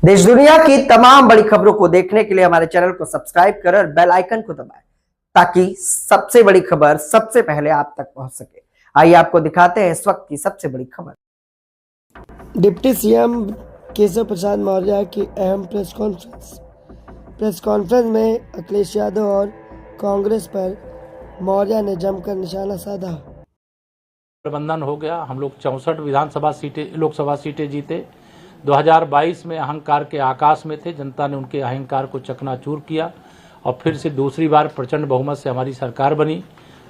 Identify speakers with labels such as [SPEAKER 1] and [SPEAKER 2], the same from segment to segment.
[SPEAKER 1] देश दुनिया की तमाम बड़ी खबरों को देखने के लिए हमारे चैनल को सब्सक्राइब करें और बेल आइकन को दबाएं ताकि सबसे बड़ी खबर सबसे पहले आप तक पहुंच सके। आइए आपको दिखाते हैं इस वक्त की सबसे बड़ी खबर।
[SPEAKER 2] डिप्टी सीएम केशव प्रसाद मौर्य की अहम प्रेस कॉन्फ्रेंस में अखिलेश यादव और कांग्रेस पर मौर्य ने जमकर निशाना साधा।
[SPEAKER 3] प्रबंधन हो गया। हम लोग 64 विधानसभा सीटें, लोकसभा सीटें जीते। 2022 में अहंकार के आकाश में थे, जनता ने उनके अहंकार को चकनाचूर किया और फिर से दूसरी बार प्रचंड बहुमत से हमारी सरकार बनी।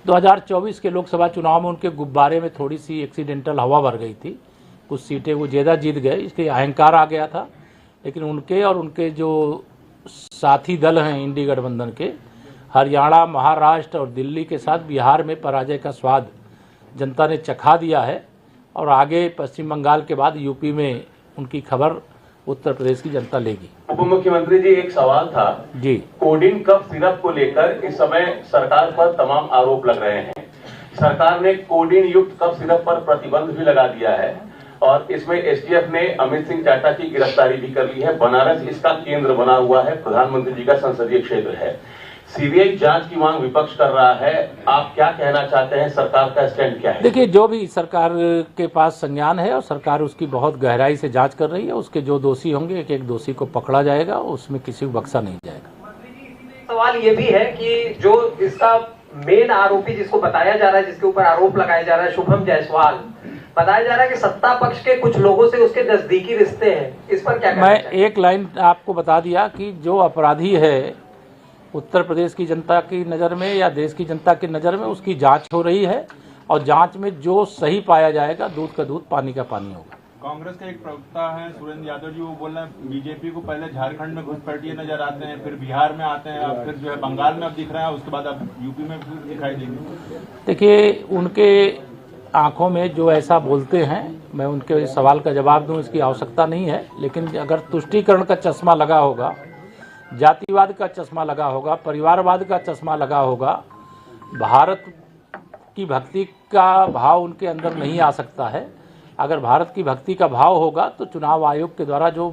[SPEAKER 3] 2024 के लोकसभा चुनाव में उनके गुब्बारे में थोड़ी सी एक्सीडेंटल हवा भर गई थी, कुछ सीटें वो ज़्यादा जीत गए, इसलिए अहंकार आ गया था। लेकिन उनके और उनके जो साथी दल हैं इंडी गठबंधन के, हरियाणा, महाराष्ट्र और दिल्ली के साथ बिहार में पराजय का स्वाद जनता ने चखा दिया है और आगे पश्चिम बंगाल के बाद यूपी में उनकी खबर उत्तर प्रदेश की जनता लेगी।
[SPEAKER 4] उप मुख्यमंत्री जी, एक सवाल था
[SPEAKER 3] जी,
[SPEAKER 4] कोडिन कफ सिरप को लेकर इस समय सरकार पर तमाम आरोप लग रहे हैं। सरकार ने कोडिन युक्त कफ सिरप पर प्रतिबंध भी लगा दिया है और इसमें एसटीएफ ने अमित सिंह चाटा की गिरफ्तारी भी कर ली है। बनारस इसका केंद्र बना हुआ है, प्रधानमंत्री जी का संसदीय क्षेत्र है। सीबीआई जांच की मांग विपक्ष कर रहा है, आप क्या कहना चाहते हैं? सरकार का स्टैंड क्या है?
[SPEAKER 3] देखिए, जो भी सरकार के पास संज्ञान है और सरकार उसकी बहुत गहराई से जांच कर रही है, उसके जो दोषी होंगे एक एक दोषी को पकड़ा जाएगा, उसमें किसी को बख्शा नहीं जाएगा।
[SPEAKER 5] सवाल ये भी है कि जो इसका मेन आरोपी जिसको बताया जा रहा है, जिसके ऊपर आरोप लगाया जा रहा है, शुभम जायसवाल, बताया जा रहा है कि सत्ता पक्ष के कुछ लोगों से उसके नजदीकी रिश्ते हैं। इस पर क्या कहना
[SPEAKER 3] मैं
[SPEAKER 5] चाहिए?
[SPEAKER 3] एक लाइन आपको बता दिया कि जो अपराधी है उत्तर प्रदेश की जनता की नज़र में या देश की जनता की नज़र में, उसकी जांच हो रही है और जांच में जो सही पाया जाएगा, दूध का दूध पानी का पानी होगा।
[SPEAKER 6] कांग्रेस के एक प्रवक्ता हैं सुरेंद्र यादव जी, वो बोल रहे हैं बीजेपी को पहले झारखंड में घुसपैठिए नजर आते हैं, फिर बिहार में आते हैं, अब फिर जो है बंगाल में अब दिख रहे हैं, उसके बाद अब यूपी में फिर दिखाई देंगे।
[SPEAKER 3] देखिए, उनके आंखों में जो ऐसा बोलते हैं, मैं उनके सवाल का जवाब दूं इसकी आवश्यकता नहीं है। लेकिन अगर तुष्टीकरण का चश्मा लगा होगा, जातिवाद का चश्मा लगा होगा, परिवारवाद का चश्मा लगा होगा, भारत की भक्ति का भाव उनके अंदर नहीं आ सकता है। अगर भारत की भक्ति का भाव होगा तो चुनाव आयोग के द्वारा जो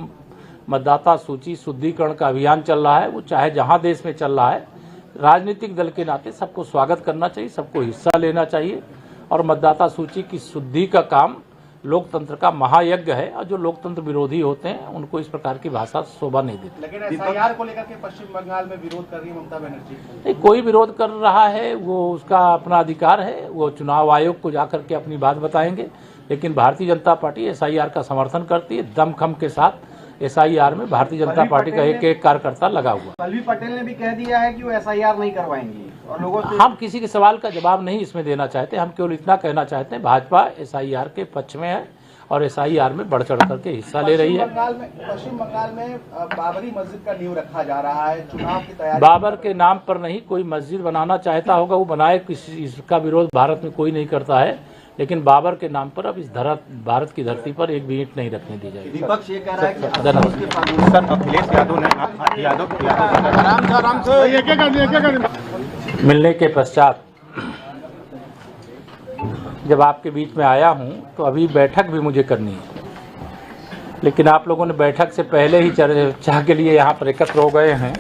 [SPEAKER 3] मतदाता सूची शुद्धिकरण का अभियान चल रहा है, वो चाहे जहां देश में चल रहा है, राजनीतिक दल के नाते सबको स्वागत करना चाहिए, सबको हिस्सा लेना चाहिए। और मतदाता सूची की शुद्धि का काम लोकतंत्र का महायज्ञ है और जो लोकतंत्र विरोधी होते हैं उनको इस प्रकार की भाषा शोभा नहीं देती।
[SPEAKER 7] लेकिन एसआईआर को लेकर के पश्चिम बंगाल में विरोध कर रही है ममता बनर्जी।
[SPEAKER 3] नहीं, कोई विरोध कर रहा है, वो उसका अपना अधिकार है, वो चुनाव आयोग को जाकर के अपनी बात बताएंगे। लेकिन भारतीय जनता पार्टी एसआईआर का समर्थन करती है, दमखम के साथ। एसआईआर में भारतीय जनता पार्टी का एक एक कार्यकर्ता लगा हुआ।
[SPEAKER 7] पल्लवी पटेल ने भी कह दिया है कि वो एसआईआर नहीं करवाएंगी और लोगों से
[SPEAKER 3] हम किसी के सवाल का जवाब नहीं इसमें देना चाहते। हम केवल इतना कहना चाहते हैं, भाजपा एसआईआर के पक्ष में है और एसआईआर में बढ़ चढ़ करके हिस्सा ले रही है।
[SPEAKER 7] पश्चिम बंगाल में बाबरी मस्जिद का नींव रखा जा रहा है, चुनाव की तैयारी।
[SPEAKER 3] बाबर के नाम पर नहीं, कोई मस्जिद बनाना चाहता होगा वो बनाए, इसका विरोध भारत में कोई नहीं करता है। लेकिन बाबर के नाम पर अब इस भारत की धरती पर एक भी ईंट नहीं रखने दी जाएगी।
[SPEAKER 7] विपक्ष ये कह रहा है कि
[SPEAKER 6] अखिलेश यादव ने
[SPEAKER 3] मिलने के पश्चात जब आपके बीच में आया हूं तो अभी बैठक भी मुझे करनी है, लेकिन आप लोगों ने बैठक से पहले ही चर्चा के लिए यहाँ पर एकत्र हो गए हैं।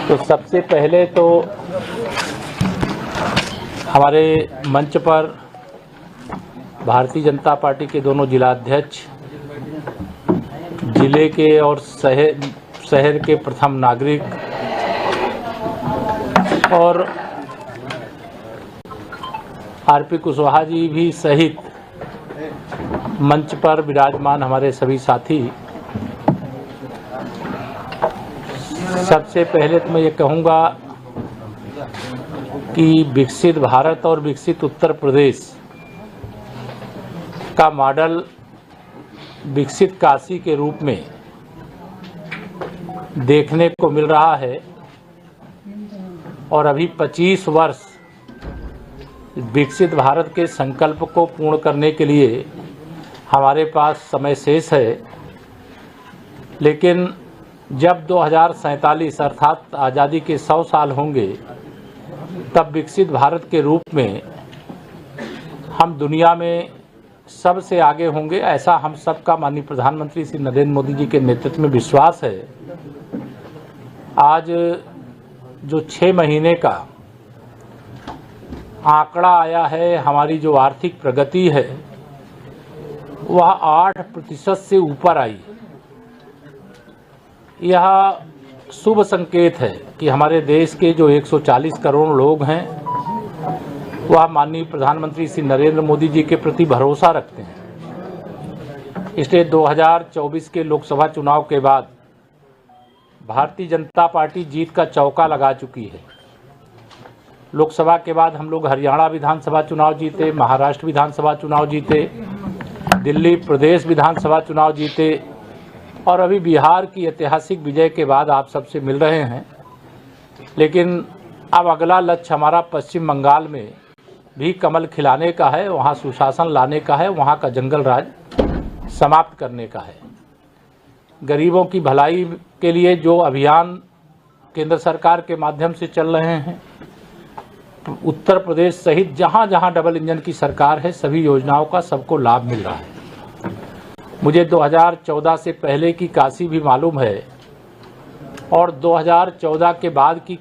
[SPEAKER 3] तो सबसे पहले तो हमारे मंच पर भारतीय जनता पार्टी के दोनों जिलाध्यक्ष, जिले के और शहर के प्रथम नागरिक और आरपी कुशवाहा जी भी सहित मंच पर विराजमान हमारे सभी साथी, सबसे पहले तो मैं ये कहूँगा कि विकसित भारत और विकसित उत्तर प्रदेश का मॉडल विकसित काशी के रूप में देखने को मिल रहा है और अभी 25 वर्ष विकसित भारत के संकल्प को पूर्ण करने के लिए हमारे पास समय शेष है। लेकिन जब 2047 अर्थात आज़ादी के 100 साल होंगे, तब विकसित भारत के रूप में हम दुनिया में सबसे आगे होंगे, ऐसा हम सबका माननीय प्रधानमंत्री श्री नरेंद्र मोदी जी के नेतृत्व में विश्वास है। आज जो 6 महीने का आंकड़ा आया है, हमारी जो आर्थिक प्रगति है वह 8% से ऊपर आई। यह शुभ संकेत है कि हमारे देश के जो 140 करोड़ लोग हैं वह माननीय प्रधानमंत्री श्री नरेंद्र मोदी जी के प्रति भरोसा रखते हैं। इसलिए 2024 के लोकसभा चुनाव के बाद भारतीय जनता पार्टी जीत का चौका लगा चुकी है। लोकसभा के बाद हम लोग हरियाणा विधानसभा चुनाव जीते, महाराष्ट्र विधानसभा चुनाव जीते, दिल्ली प्रदेश विधानसभा चुनाव जीते और अभी बिहार की ऐतिहासिक विजय के बाद आप सबसे मिल रहे हैं। लेकिन अब अगला लक्ष्य हमारा पश्चिम बंगाल में भी कमल खिलाने का है, वहाँ सुशासन लाने का है, वहाँ का जंगल राज समाप्त करने का है। गरीबों की भलाई के लिए जो अभियान केंद्र सरकार के माध्यम से चल रहे हैं, उत्तर प्रदेश सहित जहाँ जहाँ डबल इंजन की सरकार है सभी योजनाओं का सबको लाभ मिल रहा है। मुझे 2014 से पहले की काशी भी मालूम है और 2014 के बाद की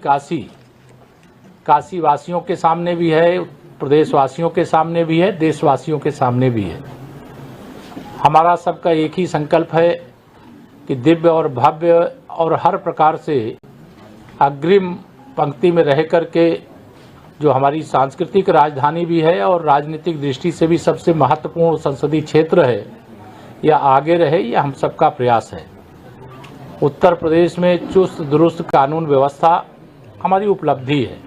[SPEAKER 3] काशी वासियों के सामने भी है, प्रदेशवासियों के सामने भी है, देशवासियों के सामने भी है। हमारा सबका एक ही संकल्प है कि दिव्य और भव्य और हर प्रकार से अग्रिम पंक्ति में रह करके जो हमारी सांस्कृतिक राजधानी भी है और राजनीतिक दृष्टि से भी सबसे महत्वपूर्ण संसदीय क्षेत्र है, यह आगे रहे, यह हम सबका प्रयास है। उत्तर प्रदेश में चुस्त दुरुस्त कानून व्यवस्था हमारी उपलब्धि है।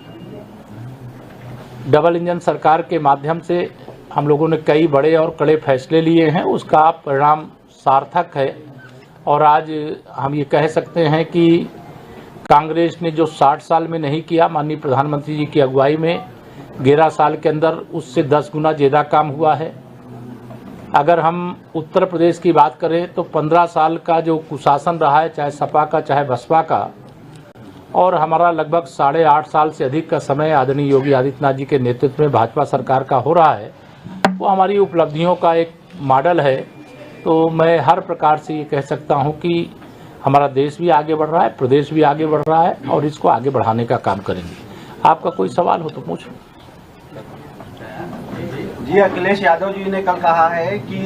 [SPEAKER 3] डबल इंजन सरकार के माध्यम से हम लोगों ने कई बड़े और कड़े फैसले लिए हैं, उसका परिणाम सार्थक है। और आज हम ये कह सकते हैं कि कांग्रेस ने जो 60 साल में नहीं किया, माननीय प्रधानमंत्री जी की अगुवाई में 11 साल के अंदर उससे 10 गुना ज़्यादा काम हुआ है। अगर हम उत्तर प्रदेश की बात करें तो 15 साल का जो कुशासन रहा है, चाहे सपा का चाहे बसपा का, और हमारा लगभग 8.5 साल से अधिक का समय आदरणीय योगी आदित्यनाथ जी के नेतृत्व में भाजपा सरकार का हो रहा है, वो हमारी उपलब्धियों का एक मॉडल है। तो मैं हर प्रकार से ये कह सकता हूँ कि हमारा देश भी आगे बढ़ रहा है, प्रदेश भी आगे बढ़ रहा है और इसको आगे बढ़ाने का काम करेंगे। आपका कोई सवाल हो तो पूछो।
[SPEAKER 7] जी, अखिलेश यादव जी ने कल कहा है कि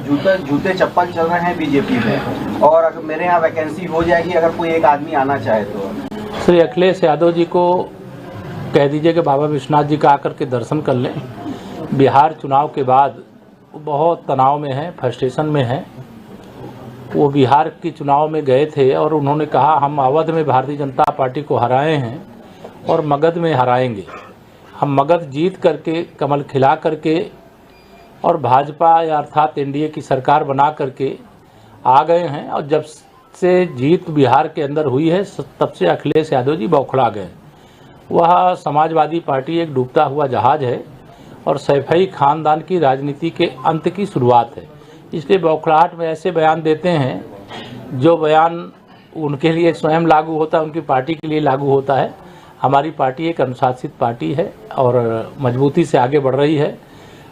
[SPEAKER 7] जूते चप्पल चल रहे हैं बीजेपी में और अगर मेरे यहाँ वैकेंसी हो जाएगी अगर कोई एक आदमी आना चाहे तो।
[SPEAKER 3] श्री अखिलेश यादव जी को कह दीजिए कि बाबा विश्वनाथ जी का आकर के दर्शन कर लें। बिहार चुनाव के बाद बहुत तनाव में है, फ्रस्ट्रेशन में है। वो बिहार के चुनाव में गए थे और उन्होंने कहा हम अवध में भारतीय जनता पार्टी को हराए हैं और मगध में हराएंगे। हम मगध जीत करके कमल खिला करके और भाजपा अर्थात एनडीए की सरकार बना करके आ गए हैं। और जब से जीत बिहार के अंदर हुई है तब से अखिलेश यादव जी बौखला गए। वह समाजवादी पार्टी एक डूबता हुआ जहाज है और सैफई खानदान की राजनीति के अंत की शुरुआत है। इसलिए बौखलाहट में ऐसे बयान देते हैं जो बयान उनके लिए स्वयं लागू होता है, उनकी पार्टी के लिए लागू होता है। हमारी पार्टी एक अनुशासित पार्टी है और मजबूती से आगे बढ़ रही है।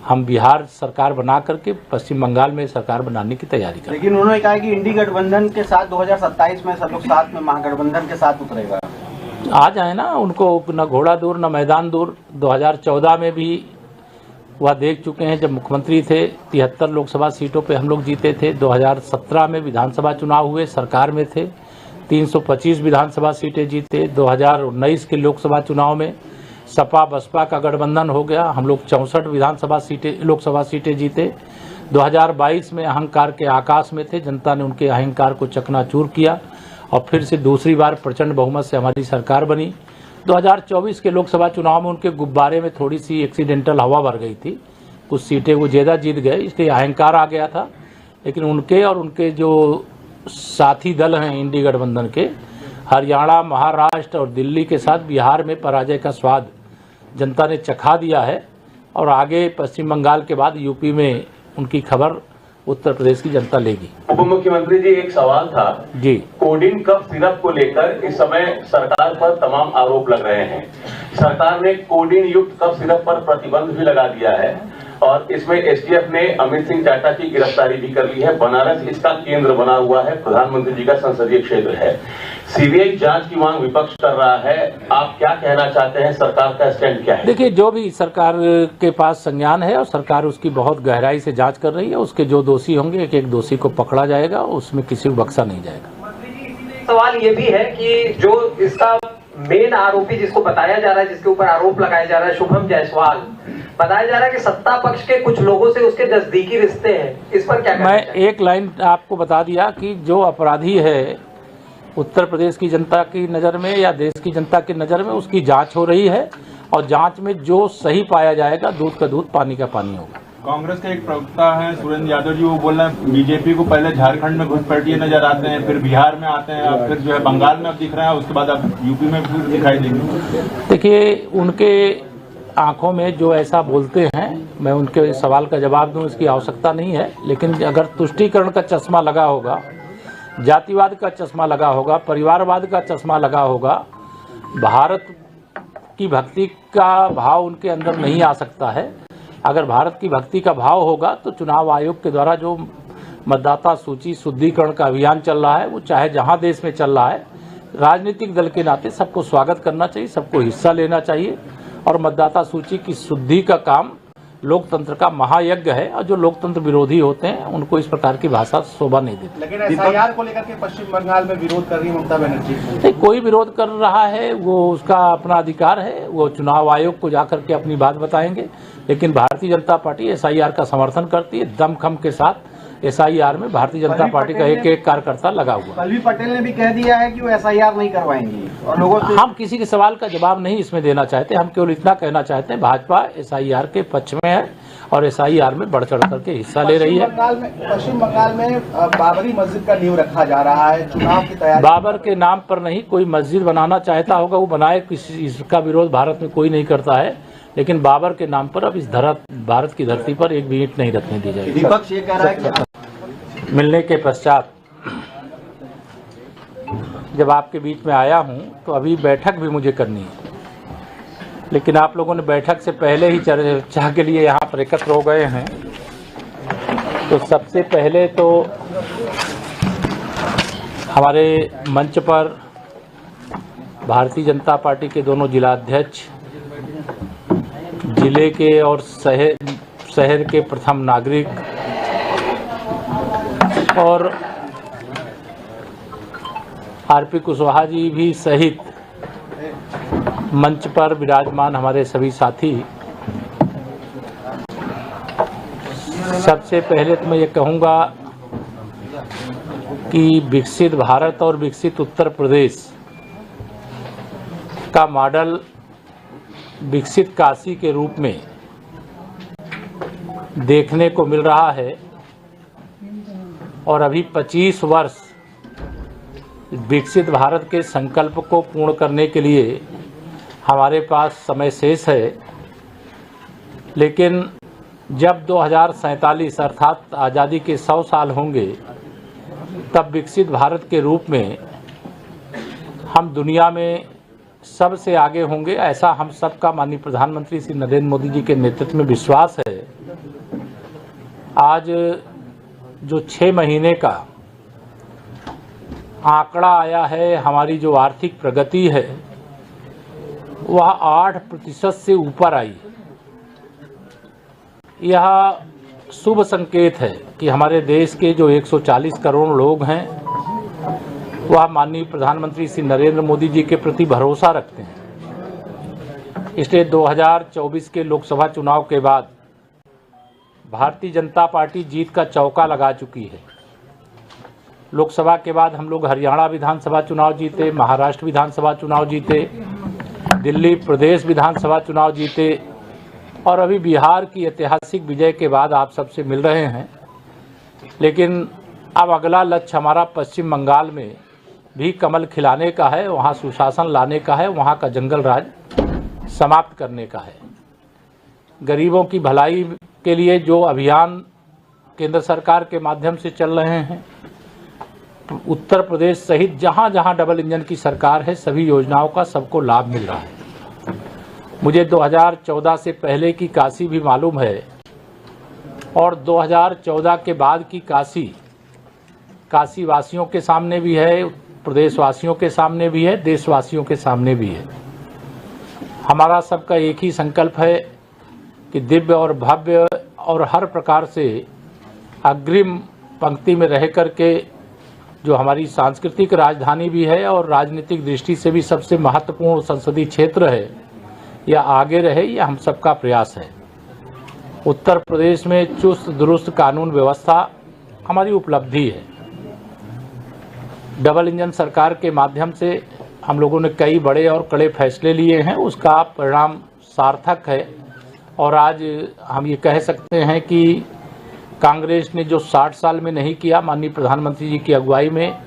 [SPEAKER 3] हम बिहार सरकार बना करके पश्चिम बंगाल में सरकार बनाने की तैयारी कर रहे हैं।
[SPEAKER 7] लेकिन उन्होंने कहा कि इंडी गठबंधन के साथ 2027 में सब लोग साथ में महागठबंधन के साथ उतरेगा।
[SPEAKER 3] आ जाए ना, उनको न घोड़ा दूर न मैदान दूर। 2014 में भी वह देख चुके हैं, जब मुख्यमंत्री थे 73 लोकसभा सीटों पे हम लोग जीते थे। 2017 में विधानसभा चुनाव हुए, सरकार में थे, 325 विधानसभा सीटें जीते। 2019 के लोकसभा चुनाव में सपा बसपा का गठबंधन हो गया, हम लोग 64 लोकसभा सीटें जीते। 2022 में अहंकार के आकाश में थे, जनता ने उनके अहंकार को चकनाचूर किया और फिर से दूसरी बार प्रचंड बहुमत से हमारी सरकार बनी। 2024 के लोकसभा चुनाव में उनके गुब्बारे में थोड़ी सी एक्सीडेंटल हवा भर गई थी, कुछ सीटें वो ज़्यादा जीत गए, इसलिए अहंकार आ गया था। लेकिन उनके और उनके जो साथी दल हैं इंडी गठबंधन के, हरियाणा, महाराष्ट्र और दिल्ली के साथ बिहार में पराजय का स्वाद जनता ने चखा दिया है और आगे पश्चिम बंगाल के बाद यूपी में उनकी खबर उत्तर प्रदेश की जनता लेगी।
[SPEAKER 4] उप मुख्यमंत्री जी, एक सवाल था
[SPEAKER 3] जी,
[SPEAKER 4] कोडिन कफ सिरप को लेकर इस समय सरकार पर तमाम आरोप लग रहे हैं। सरकार ने कोडिन युक्त कफ सिरप पर प्रतिबंध भी लगा दिया है और इसमें एसटीएफ ने अमित सिंह चाटा की गिरफ्तारी भी कर ली है। बनारस इसका केंद्र बना हुआ है, प्रधानमंत्री जी का संसदीय क्षेत्र है। सीबीआई जांच की मांग विपक्ष कर रहा है, आप क्या कहना चाहते हैं, सरकार का स्टैंड क्या है?
[SPEAKER 3] देखिए, जो भी सरकार के पास संज्ञान है और सरकार उसकी बहुत गहराई से जांच कर रही है, उसके जो दोषी होंगे एक एक दोषी को पकड़ा जाएगा, उसमें किसी को बख्शा नहीं जाएगा।
[SPEAKER 5] सवाल ये भी है कि जो इसका मेन आरोपी जिसको बताया जा रहा है, जिसके ऊपर आरोप लगाया जा रहा है, शुभम जायसवाल, बताया जा रहा है कि सत्ता पक्ष के कुछ लोगों से उसके नजदीकी रिश्ते हैं। इस पर क्या
[SPEAKER 3] मैं एक लाइन आपको बता दिया कि जो अपराधी है उत्तर प्रदेश की जनता की नज़र में या देश की जनता की नज़र में, उसकी जांच हो रही है और जांच में जो सही पाया जाएगा, दूध का दूध पानी का पानी होगा।
[SPEAKER 6] कांग्रेस के एक प्रवक्ता हैं सुरेंद्र यादव जी, वो बोल रहे हैं बीजेपी को पहले झारखंड में घुसपैठिए नजर आते हैं, फिर बिहार में आते हैं, अब फिर जो है बंगाल में अब दिख रहे हैं, उसके बाद अब यूपी में फिर दिखाई देंगे।
[SPEAKER 3] देखिए, उनके आंखों में जो ऐसा बोलते हैं, मैं उनके सवाल का जवाब दूं इसकी आवश्यकता नहीं है, लेकिन अगर तुष्टीकरण का चश्मा लगा होगा, जातिवाद का चश्मा लगा होगा, परिवारवाद का चश्मा लगा होगा, भारत की भक्ति का भाव उनके अंदर नहीं आ सकता है। अगर भारत की भक्ति का भाव होगा तो चुनाव आयोग के द्वारा जो मतदाता सूची शुद्धिकरण का अभियान चल रहा है, वो चाहे जहां देश में चल रहा है, राजनीतिक दल के नाते सबको स्वागत करना चाहिए, सबको हिस्सा लेना चाहिए। और मतदाता सूची की शुद्धि का काम लोकतंत्र का महायज्ञ है, और जो लोकतंत्र विरोधी होते हैं उनको इस प्रकार की भाषा शोभा नहीं देती।
[SPEAKER 8] लेकिन एसआईआर को लेकर के पश्चिम बंगाल में विरोध कर रही है ममता बनर्जी।
[SPEAKER 3] कोई विरोध कर रहा है, वो उसका अपना अधिकार है, वो चुनाव आयोग को जाकर के अपनी बात बताएंगे। लेकिन भारतीय जनता पार्टी एसआईआर का समर्थन करती है, दमखम के साथ। एसआईआर में भारतीय जनता पार्टी का एक एक कार्यकर्ता लगा हुआ।
[SPEAKER 7] पल्लवी पटेल ने भी कह दिया है कि वो एसआईआर नहीं करवाएंगी और लोगों से
[SPEAKER 3] हम किसी के सवाल का जवाब नहीं इसमें देना चाहते। हम केवल इतना कहना चाहते हैं, भाजपा एसआईआर के पक्ष में है और एसआईआर में बढ़ चढ़ करके हिस्सा ले रही है।
[SPEAKER 8] पश्चिम बंगाल में बाबरी मस्जिद का नींव रखा जा रहा है, चुनाव की तैयारी।
[SPEAKER 3] बाबर के नाम पर नहीं, कोई मस्जिद बनाना चाहता होगा वो बनाए, किसी इसका विरोध भारत में कोई नहीं करता है। लेकिन बाबर के नाम पर अब इस भारत की धरती पर एक भी ईंट नहीं रखने दी जाएगी।
[SPEAKER 7] विपक्ष ये कह रहा है कि
[SPEAKER 3] मिलने के पश्चात जब आपके बीच में आया हूं तो अभी बैठक भी मुझे करनी है, लेकिन आप लोगों ने बैठक से पहले ही चर्चा के लिए यहाँ पर एकत्र हो गए हैं। तो सबसे पहले तो हमारे मंच पर भारतीय जनता पार्टी के दोनों जिलाध्यक्ष, जिले के और शहर के प्रथम नागरिक और आरपी कुशवाहा जी भी सहित मंच पर विराजमान हमारे सभी साथी, सबसे पहले तो मैं ये कहूँगा कि विकसित भारत और विकसित उत्तर प्रदेश का मॉडल विकसित काशी के रूप में देखने को मिल रहा है और अभी 25 वर्ष विकसित भारत के संकल्प को पूर्ण करने के लिए हमारे पास समय शेष है। लेकिन जब 2047 अर्थात आज़ादी के 100 साल होंगे, तब विकसित भारत के रूप में हम दुनिया में सबसे आगे होंगे, ऐसा हम सबका माननीय प्रधानमंत्री श्री नरेंद्र मोदी जी के नेतृत्व में विश्वास है। आज जो 6 महीने का आंकड़ा आया है, हमारी जो आर्थिक प्रगति है वह 8% से ऊपर आई। यह शुभ संकेत है कि हमारे देश के जो 140 करोड़ लोग हैं वह माननीय प्रधानमंत्री श्री नरेंद्र मोदी जी के प्रति भरोसा रखते हैं। इसलिए 2024 के लोकसभा चुनाव के बाद भारतीय जनता पार्टी जीत का चौका लगा चुकी है। लोकसभा के बाद हम लोग हरियाणा विधानसभा चुनाव जीते, महाराष्ट्र विधानसभा चुनाव जीते, दिल्ली प्रदेश विधानसभा चुनाव जीते और अभी बिहार की ऐतिहासिक विजय के बाद आप सबसे मिल रहे हैं। लेकिन अब अगला लक्ष्य हमारा पश्चिम बंगाल में भी कमल खिलाने का है, वहाँ सुशासन लाने का है, वहाँ का जंगल राज समाप्त करने का है। गरीबों की भलाई के लिए जो अभियान केंद्र सरकार के माध्यम से चल रहे हैं, उत्तर प्रदेश सहित जहाँ जहाँ डबल इंजन की सरकार है, सभी योजनाओं का सबको लाभ मिल रहा है। मुझे 2014 से पहले की काशी भी मालूम है और 2014 के बाद की काशी वासियों के सामने भी है, प्रदेशवासियों के सामने भी है, देशवासियों के सामने भी है। हमारा सबका एक ही संकल्प है कि दिव्य और भव्य और हर प्रकार से अग्रिम पंक्ति में रह करके जो हमारी सांस्कृतिक राजधानी भी है और राजनीतिक दृष्टि से भी सबसे महत्वपूर्ण संसदीय क्षेत्र है, यह आगे रहे, यह हम सबका प्रयास है। उत्तर प्रदेश में चुस्त दुरुस्त कानून व्यवस्था हमारी उपलब्धि है। डबल इंजन सरकार के माध्यम से हम लोगों ने कई बड़े और कड़े फैसले लिए हैं, उसका परिणाम सार्थक है। और आज हम ये कह सकते हैं कि कांग्रेस ने जो 60 साल में नहीं किया, माननीय प्रधानमंत्री जी की अगुवाई में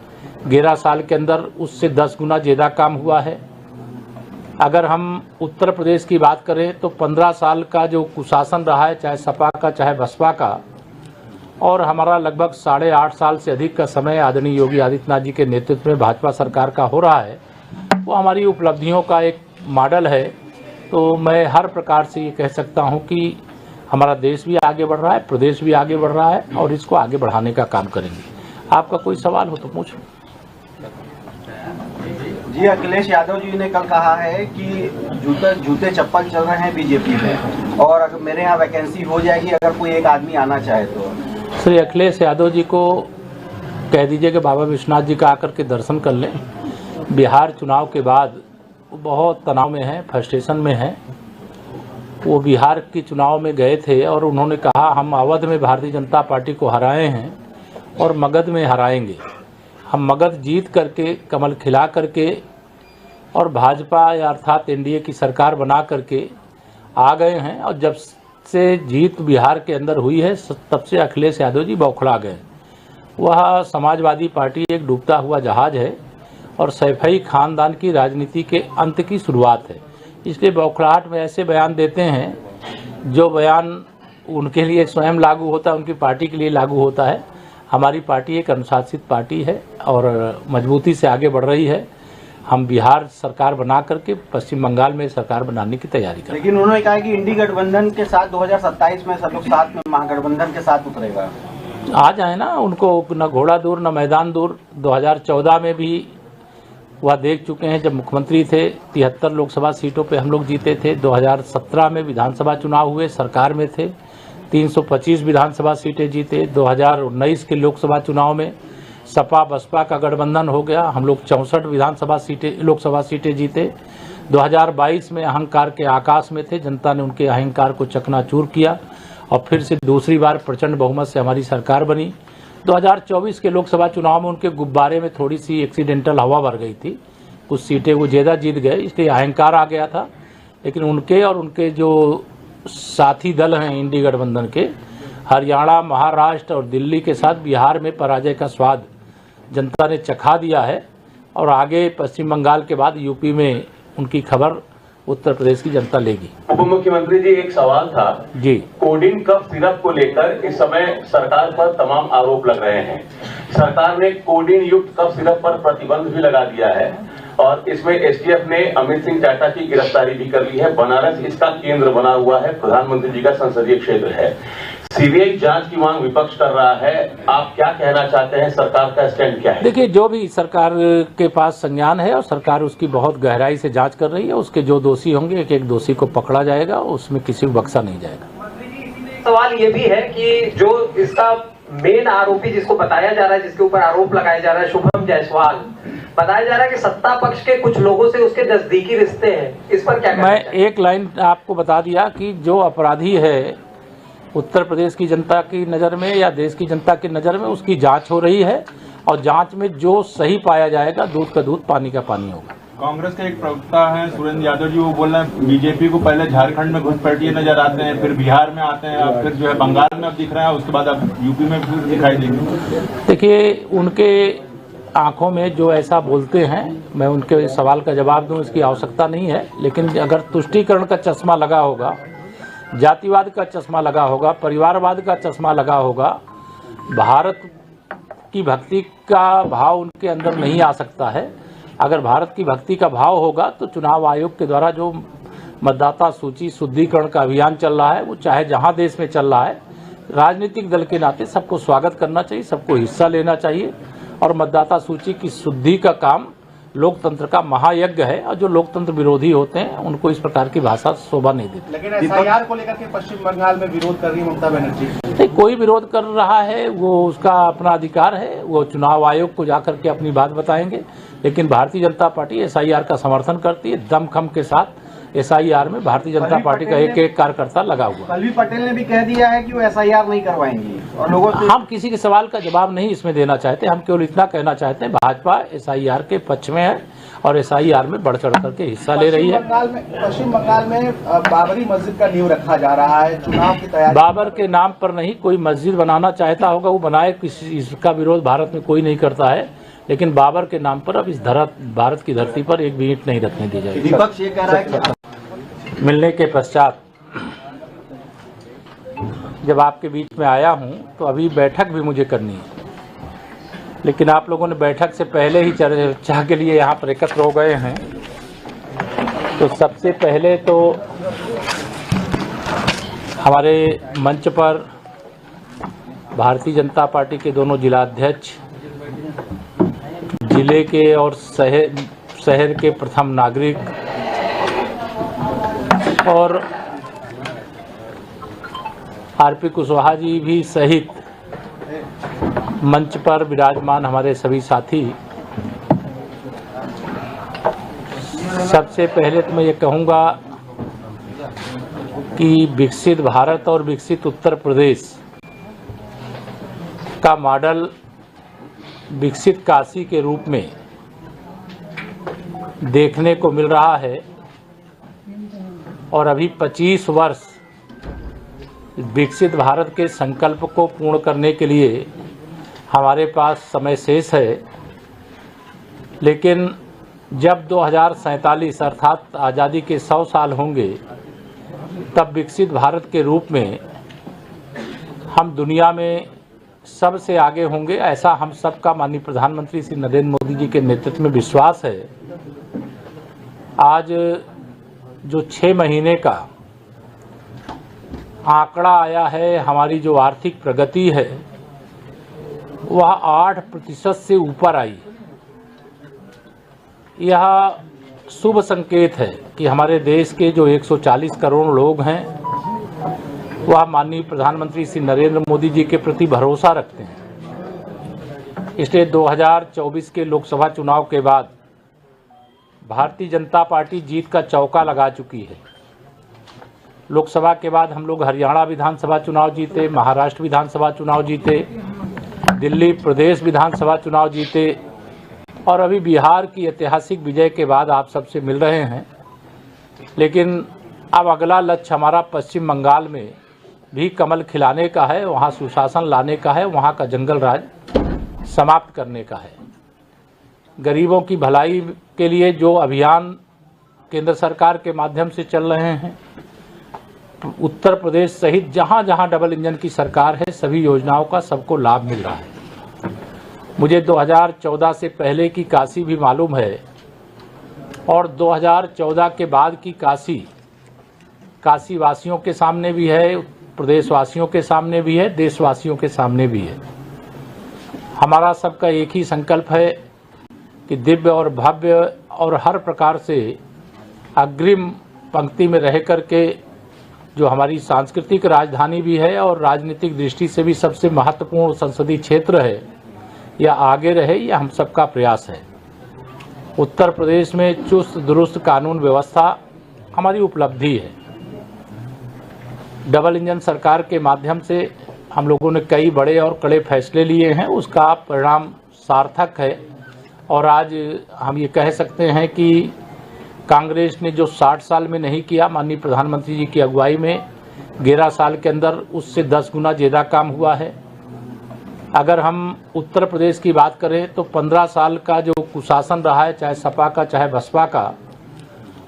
[SPEAKER 3] 11 साल के अंदर उससे 10 गुना ज़्यादा काम हुआ है। अगर हम उत्तर प्रदेश की बात करें तो 15 साल का जो कुशासन रहा है, चाहे सपा का चाहे बसपा का, और हमारा लगभग 8.5 साल से अधिक का समय आदरणीय योगी आदित्यनाथ जी के नेतृत्व में भाजपा सरकार का हो रहा है, वो हमारी उपलब्धियों का एक मॉडल है। तो मैं हर प्रकार से ये कह सकता हूँ कि हमारा देश भी आगे बढ़ रहा है, प्रदेश भी आगे बढ़ रहा है और इसको आगे बढ़ाने का काम करेंगे। आपका कोई सवाल हो तो पूछो।
[SPEAKER 7] जी, अखिलेश यादव जी ने कल कहा है कि जूते चप्पल चल रहे हैं बीजेपी में, और अगर मेरे यहाँ वैकेंसी हो जाएगी अगर कोई एक आदमी आना चाहे तो।
[SPEAKER 3] श्री अखिलेश यादव जी को कह दीजिए कि बाबा विश्वनाथ जी का आकर के दर्शन कर लें। बिहार चुनाव के बाद वो बहुत तनाव में हैं, फ्रस्ट्रेशन में हैं। वो बिहार के चुनाव में गए थे और उन्होंने कहा हम अवध में भारतीय जनता पार्टी को हराए हैं और मगध में हराएंगे। हम मगध जीत करके, कमल खिला करके और भाजपा या अर्थात एनडीए की सरकार बना करके आ गए हैं। और जब से जीत बिहार के अंदर हुई है तब से अखिलेश यादव जी बौखला गए। वह समाजवादी पार्टी एक डूबता हुआ जहाज है और सैफई खानदान की राजनीति के अंत की शुरुआत है। इसलिए बौखलाहट में ऐसे बयान देते हैं जो बयान उनके लिए स्वयं लागू होता है, उनकी पार्टी के लिए लागू होता है। हमारी पार्टी एक अनुशासित पार्टी है और मजबूती से आगे बढ़ रही है। हम बिहार सरकार बना करके पश्चिम बंगाल में सरकार बनाने की तैयारी कर रहे हैं।
[SPEAKER 7] लेकिन उन्होंने कहा कि इंडी गठबंधन के साथ 2027 में सब लोग साथ में महागठबंधन के साथ उतरेगा।
[SPEAKER 3] आ जाए ना, उनको न घोड़ा दूर न मैदान दूर। 2014 में भी वह देख चुके हैं, जब मुख्यमंत्री थे 73 लोकसभा सीटों पे हम लोग जीते थे। 2017 में विधानसभा चुनाव हुए, सरकार में थे, 325 विधानसभा सीटें जीते। 2019 के लोकसभा चुनाव में सपा बसपा का गठबंधन हो गया, हम लोग 64 लोकसभा सीटें जीते। 2022 में अहंकार के आकाश में थे, जनता ने उनके अहंकार को चकनाचूर किया और फिर से दूसरी बार प्रचंड बहुमत से हमारी सरकार बनी। 2024 के लोकसभा चुनाव में उनके गुब्बारे में थोड़ी सी एक्सीडेंटल हवा भर गई थी, कुछ सीटें वो ज़्यादा जीत गए, इसलिए अहंकार आ गया था। लेकिन उनके और उनके जो साथी दल हैं इंडी गठबंधन के, हरियाणा, महाराष्ट्र और दिल्ली के साथ बिहार में पराजय का स्वाद जनता ने चखा दिया है और आगे पश्चिम बंगाल के बाद यूपी में उनकी खबर उत्तर प्रदेश की जनता लेगी।
[SPEAKER 4] उप मुख्यमंत्री जी, एक सवाल था
[SPEAKER 3] जी,
[SPEAKER 4] कोडिंग कफ सिरप को लेकर इस समय सरकार पर तमाम आरोप लग रहे हैं। सरकार ने कोडिंग युक्त कफ सिरप पर प्रतिबंध भी लगा दिया है और इसमें एसटीएफ ने अमित सिंह चाटा की गिरफ्तारी भी कर ली है। बनारस इसका केंद्र बना हुआ है, प्रधानमंत्री जी का संसदीय क्षेत्र है। सीबीआई जांच की मांग विपक्ष कर रहा है, आप क्या कहना चाहते हैं, सरकार का स्टैंड क्या है?
[SPEAKER 3] देखिए, जो भी सरकार के पास संज्ञान है और सरकार उसकी बहुत गहराई से जांच कर रही है, उसके जो दोषी होंगे एक एक दोषी को पकड़ा जाएगा, उसमें किसी को बख्शा नहीं जाएगा।
[SPEAKER 5] सवाल ये भी है कि जो इसका मेन आरोपी जिसको बताया जा रहा है, जिसके ऊपर आरोप लगाया जा रहा है, शुभम जायसवाल, बताया जा रहा है कि सत्ता पक्ष के कुछ लोगों से उसके नजदीकी रिश्ते हैं, इस पर क्या कहना
[SPEAKER 3] मैं एक लाइन आपको बता दिया कि जो अपराधी है उत्तर प्रदेश की जनता की नज़र में या देश की जनता की नज़र में, उसकी जांच हो रही है और जांच में जो सही पाया जाएगा, दूध का दूध पानी का पानी होगा।
[SPEAKER 6] कांग्रेस के एक प्रवक्ता हैं सुरेंद्र यादव जी, वो बोल रहे हैं बीजेपी को पहले झारखंड में घुसपैठिए नजर आते हैं, फिर बिहार में आते हैं, अब फिर जो है बंगाल में अब दिख रहे हैं, उसके बाद अब यूपी में फिर दिखाई देंगे।
[SPEAKER 3] देखिए, उनके आंखों में जो ऐसा बोलते हैं, मैं उनके सवाल का जवाब दूं इसकी आवश्यकता नहीं है। लेकिन अगर तुष्टीकरण का चश्मा लगा होगा, जातिवाद का चश्मा लगा होगा, परिवारवाद का चश्मा लगा होगा, भारत की भक्ति का भाव उनके अंदर नहीं आ सकता है। अगर भारत की भक्ति का भाव होगा तो चुनाव आयोग के द्वारा जो मतदाता सूची शुद्धिकरण का अभियान चल रहा है, वो चाहे जहां देश में चल रहा है, राजनीतिक दल के नाते सबको स्वागत करना चाहिए, सबको हिस्सा लेना चाहिए और मतदाता सूची की शुद्धि का काम लोकतंत्र का महायज्ञ है और जो लोकतंत्र विरोधी होते हैं उनको इस प्रकार की भाषा शोभा नहीं देती।
[SPEAKER 8] लेकिन एसआईआर को लेकर के पश्चिम बंगाल में विरोध कर रही है ममता बनर्जी।
[SPEAKER 3] नहीं, कोई विरोध कर रहा है वो उसका अपना अधिकार है, वो चुनाव आयोग को जाकर के अपनी बात बताएंगे। लेकिन भारतीय जनता पार्टी एसआईआर का समर्थन करती है, दमखम के साथ एसआईआर में भारतीय जनता पार्टी का एक एक कार्यकर्ता लगा हुआ।
[SPEAKER 7] पल्लवी पटेल ने भी कह दिया है कि वो एसआईआर नहीं करवाएंगी और लोगों से
[SPEAKER 3] हम किसी के सवाल का जवाब नहीं इसमें देना चाहते, हम केवल इतना कहना चाहते हैं भाजपा एसआईआर के पक्ष में है और एसआईआर में बढ़ चढ़ करके हिस्सा ले रही है।
[SPEAKER 8] पश्चिम बंगाल में बाबरी मस्जिद का नींव रखा जा रहा है, चुनाव की तैयारी।
[SPEAKER 3] बाबर के नाम पर नहीं, कोई मस्जिद बनाना चाहता होगा वो बनाए, इसका विरोध भारत में कोई नहीं करता है, लेकिन बाबर के नाम पर अब इस भारत की धरती पर एक भी ईंट नहीं रखने दी जाएगी।
[SPEAKER 7] विपक्ष ये कह रहा है कि
[SPEAKER 3] मिलने के पश्चात जब आपके बीच में आया हूं तो अभी बैठक भी मुझे करनी है, लेकिन आप लोगों ने बैठक से पहले ही चर्चा के लिए यहाँ पर एकत्र हो गए हैं। तो सबसे पहले तो हमारे मंच पर भारतीय जनता पार्टी के दोनों जिलाध्यक्ष, जिले के और शहर के प्रथम नागरिक और आरपी कुशवाहा जी भी सहित मंच पर विराजमान हमारे सभी साथी, सबसे पहले तो मैं ये कहूँगा कि विकसित भारत और विकसित उत्तर प्रदेश का मॉडल विकसित काशी के रूप में देखने को मिल रहा है और अभी 25 वर्ष विकसित भारत के संकल्प को पूर्ण करने के लिए हमारे पास समय शेष है। लेकिन जब 2047 अर्थात आज़ादी के 100 साल होंगे तब विकसित भारत के रूप में हम दुनिया में सबसे आगे होंगे, ऐसा हम सबका माननीय प्रधानमंत्री श्री नरेंद्र मोदी जी के नेतृत्व में विश्वास है। आज जो 6 महीने का आंकड़ा आया है, हमारी जो आर्थिक प्रगति है वह 8% से ऊपर आई। यह शुभ संकेत है कि हमारे देश के जो 140 करोड़ लोग हैं वह माननीय प्रधानमंत्री श्री नरेंद्र मोदी जी के प्रति भरोसा रखते हैं। इसलिए 2024 के लोकसभा चुनाव के बाद भारतीय जनता पार्टी जीत का चौका लगा चुकी है। लोकसभा के बाद हम लोग हरियाणा विधानसभा चुनाव जीते, महाराष्ट्र विधानसभा चुनाव जीते, दिल्ली प्रदेश विधानसभा चुनाव जीते और अभी बिहार की ऐतिहासिक विजय के बाद आप सबसे मिल रहे हैं। लेकिन अब अगला लक्ष्य हमारा पश्चिम बंगाल में भी कमल खिलाने का है, वहाँ सुशासन लाने का है, वहाँ का जंगल राज समाप्त करने का है। गरीबों की भलाई के लिए जो अभियान केंद्र सरकार के माध्यम से चल रहे हैं, उत्तर प्रदेश सहित जहाँ जहाँ डबल इंजन की सरकार है सभी योजनाओं का सबको लाभ मिल रहा है। मुझे 2014 से पहले की काशी भी मालूम है और 2014 के बाद की काशी वासियों के सामने भी है, प्रदेशवासियों के सामने भी है, देशवासियों के सामने भी है। हमारा सबका एक ही संकल्प है कि दिव्य और भव्य और हर प्रकार से अग्रिम पंक्ति में रह करके जो हमारी सांस्कृतिक राजधानी भी है और राजनीतिक दृष्टि से भी सबसे महत्वपूर्ण संसदीय क्षेत्र है, यह आगे रहे, यह हम सबका प्रयास है। उत्तर प्रदेश में चुस्त दुरुस्त कानून व्यवस्था हमारी उपलब्धि है। डबल इंजन सरकार के माध्यम से हम लोगों ने कई बड़े और कड़े फैसले लिए हैं, उसका परिणाम सार्थक है। और आज हम ये कह सकते हैं कि कांग्रेस ने जो 60 साल में नहीं किया, माननीय प्रधानमंत्री जी की अगुवाई में 11 साल के अंदर उससे 10 गुना ज़्यादा काम हुआ है। अगर हम उत्तर प्रदेश की बात करें तो 15 साल का जो कुशासन रहा है, चाहे सपा का चाहे बसपा का,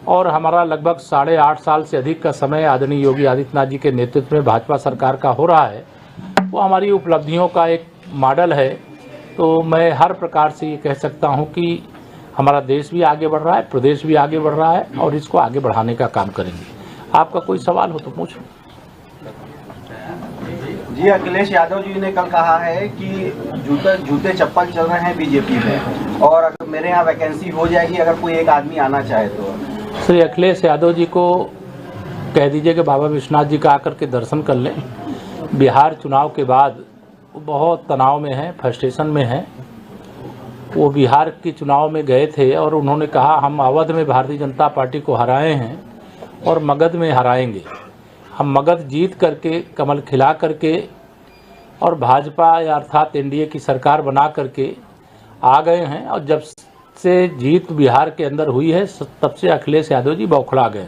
[SPEAKER 3] और हमारा लगभग 8.5 साल से अधिक का समय आदरणीय योगी आदित्यनाथ जी के नेतृत्व में भाजपा सरकार का हो रहा है, वो हमारी उपलब्धियों का एक मॉडल है। तो मैं हर प्रकार से ये कह सकता हूँ कि हमारा देश भी आगे बढ़ रहा है, प्रदेश भी आगे बढ़ रहा है और इसको आगे बढ़ाने का काम करेंगे। आपका कोई सवाल हो तो पूछो।
[SPEAKER 7] जी, अखिलेश यादव जी ने कल कहा है कि जूते चप्पल चल रहे हैं बीजेपी में, और अगर मेरे यहाँ वैकेंसी हो जाएगी अगर कोई एक आदमी आना चाहे तो।
[SPEAKER 3] श्री अखिलेश यादव जी को कह दीजिए कि बाबा विश्वनाथ जी का आकर के दर्शन कर लें। बिहार चुनाव के बाद वो बहुत तनाव में हैं, फ्रस्ट्रेशन में हैं। वो बिहार के चुनाव में गए थे और उन्होंने कहा हम अवध में भारतीय जनता पार्टी को हराए हैं और मगध में हराएंगे। हम मगध जीत करके, कमल खिला करके और भाजपा या अर्थात एनडीए की सरकार बना करके आ गए हैं। और जब से जीत बिहार के अंदर हुई है तब से अखिलेश यादव जी बौखला गए।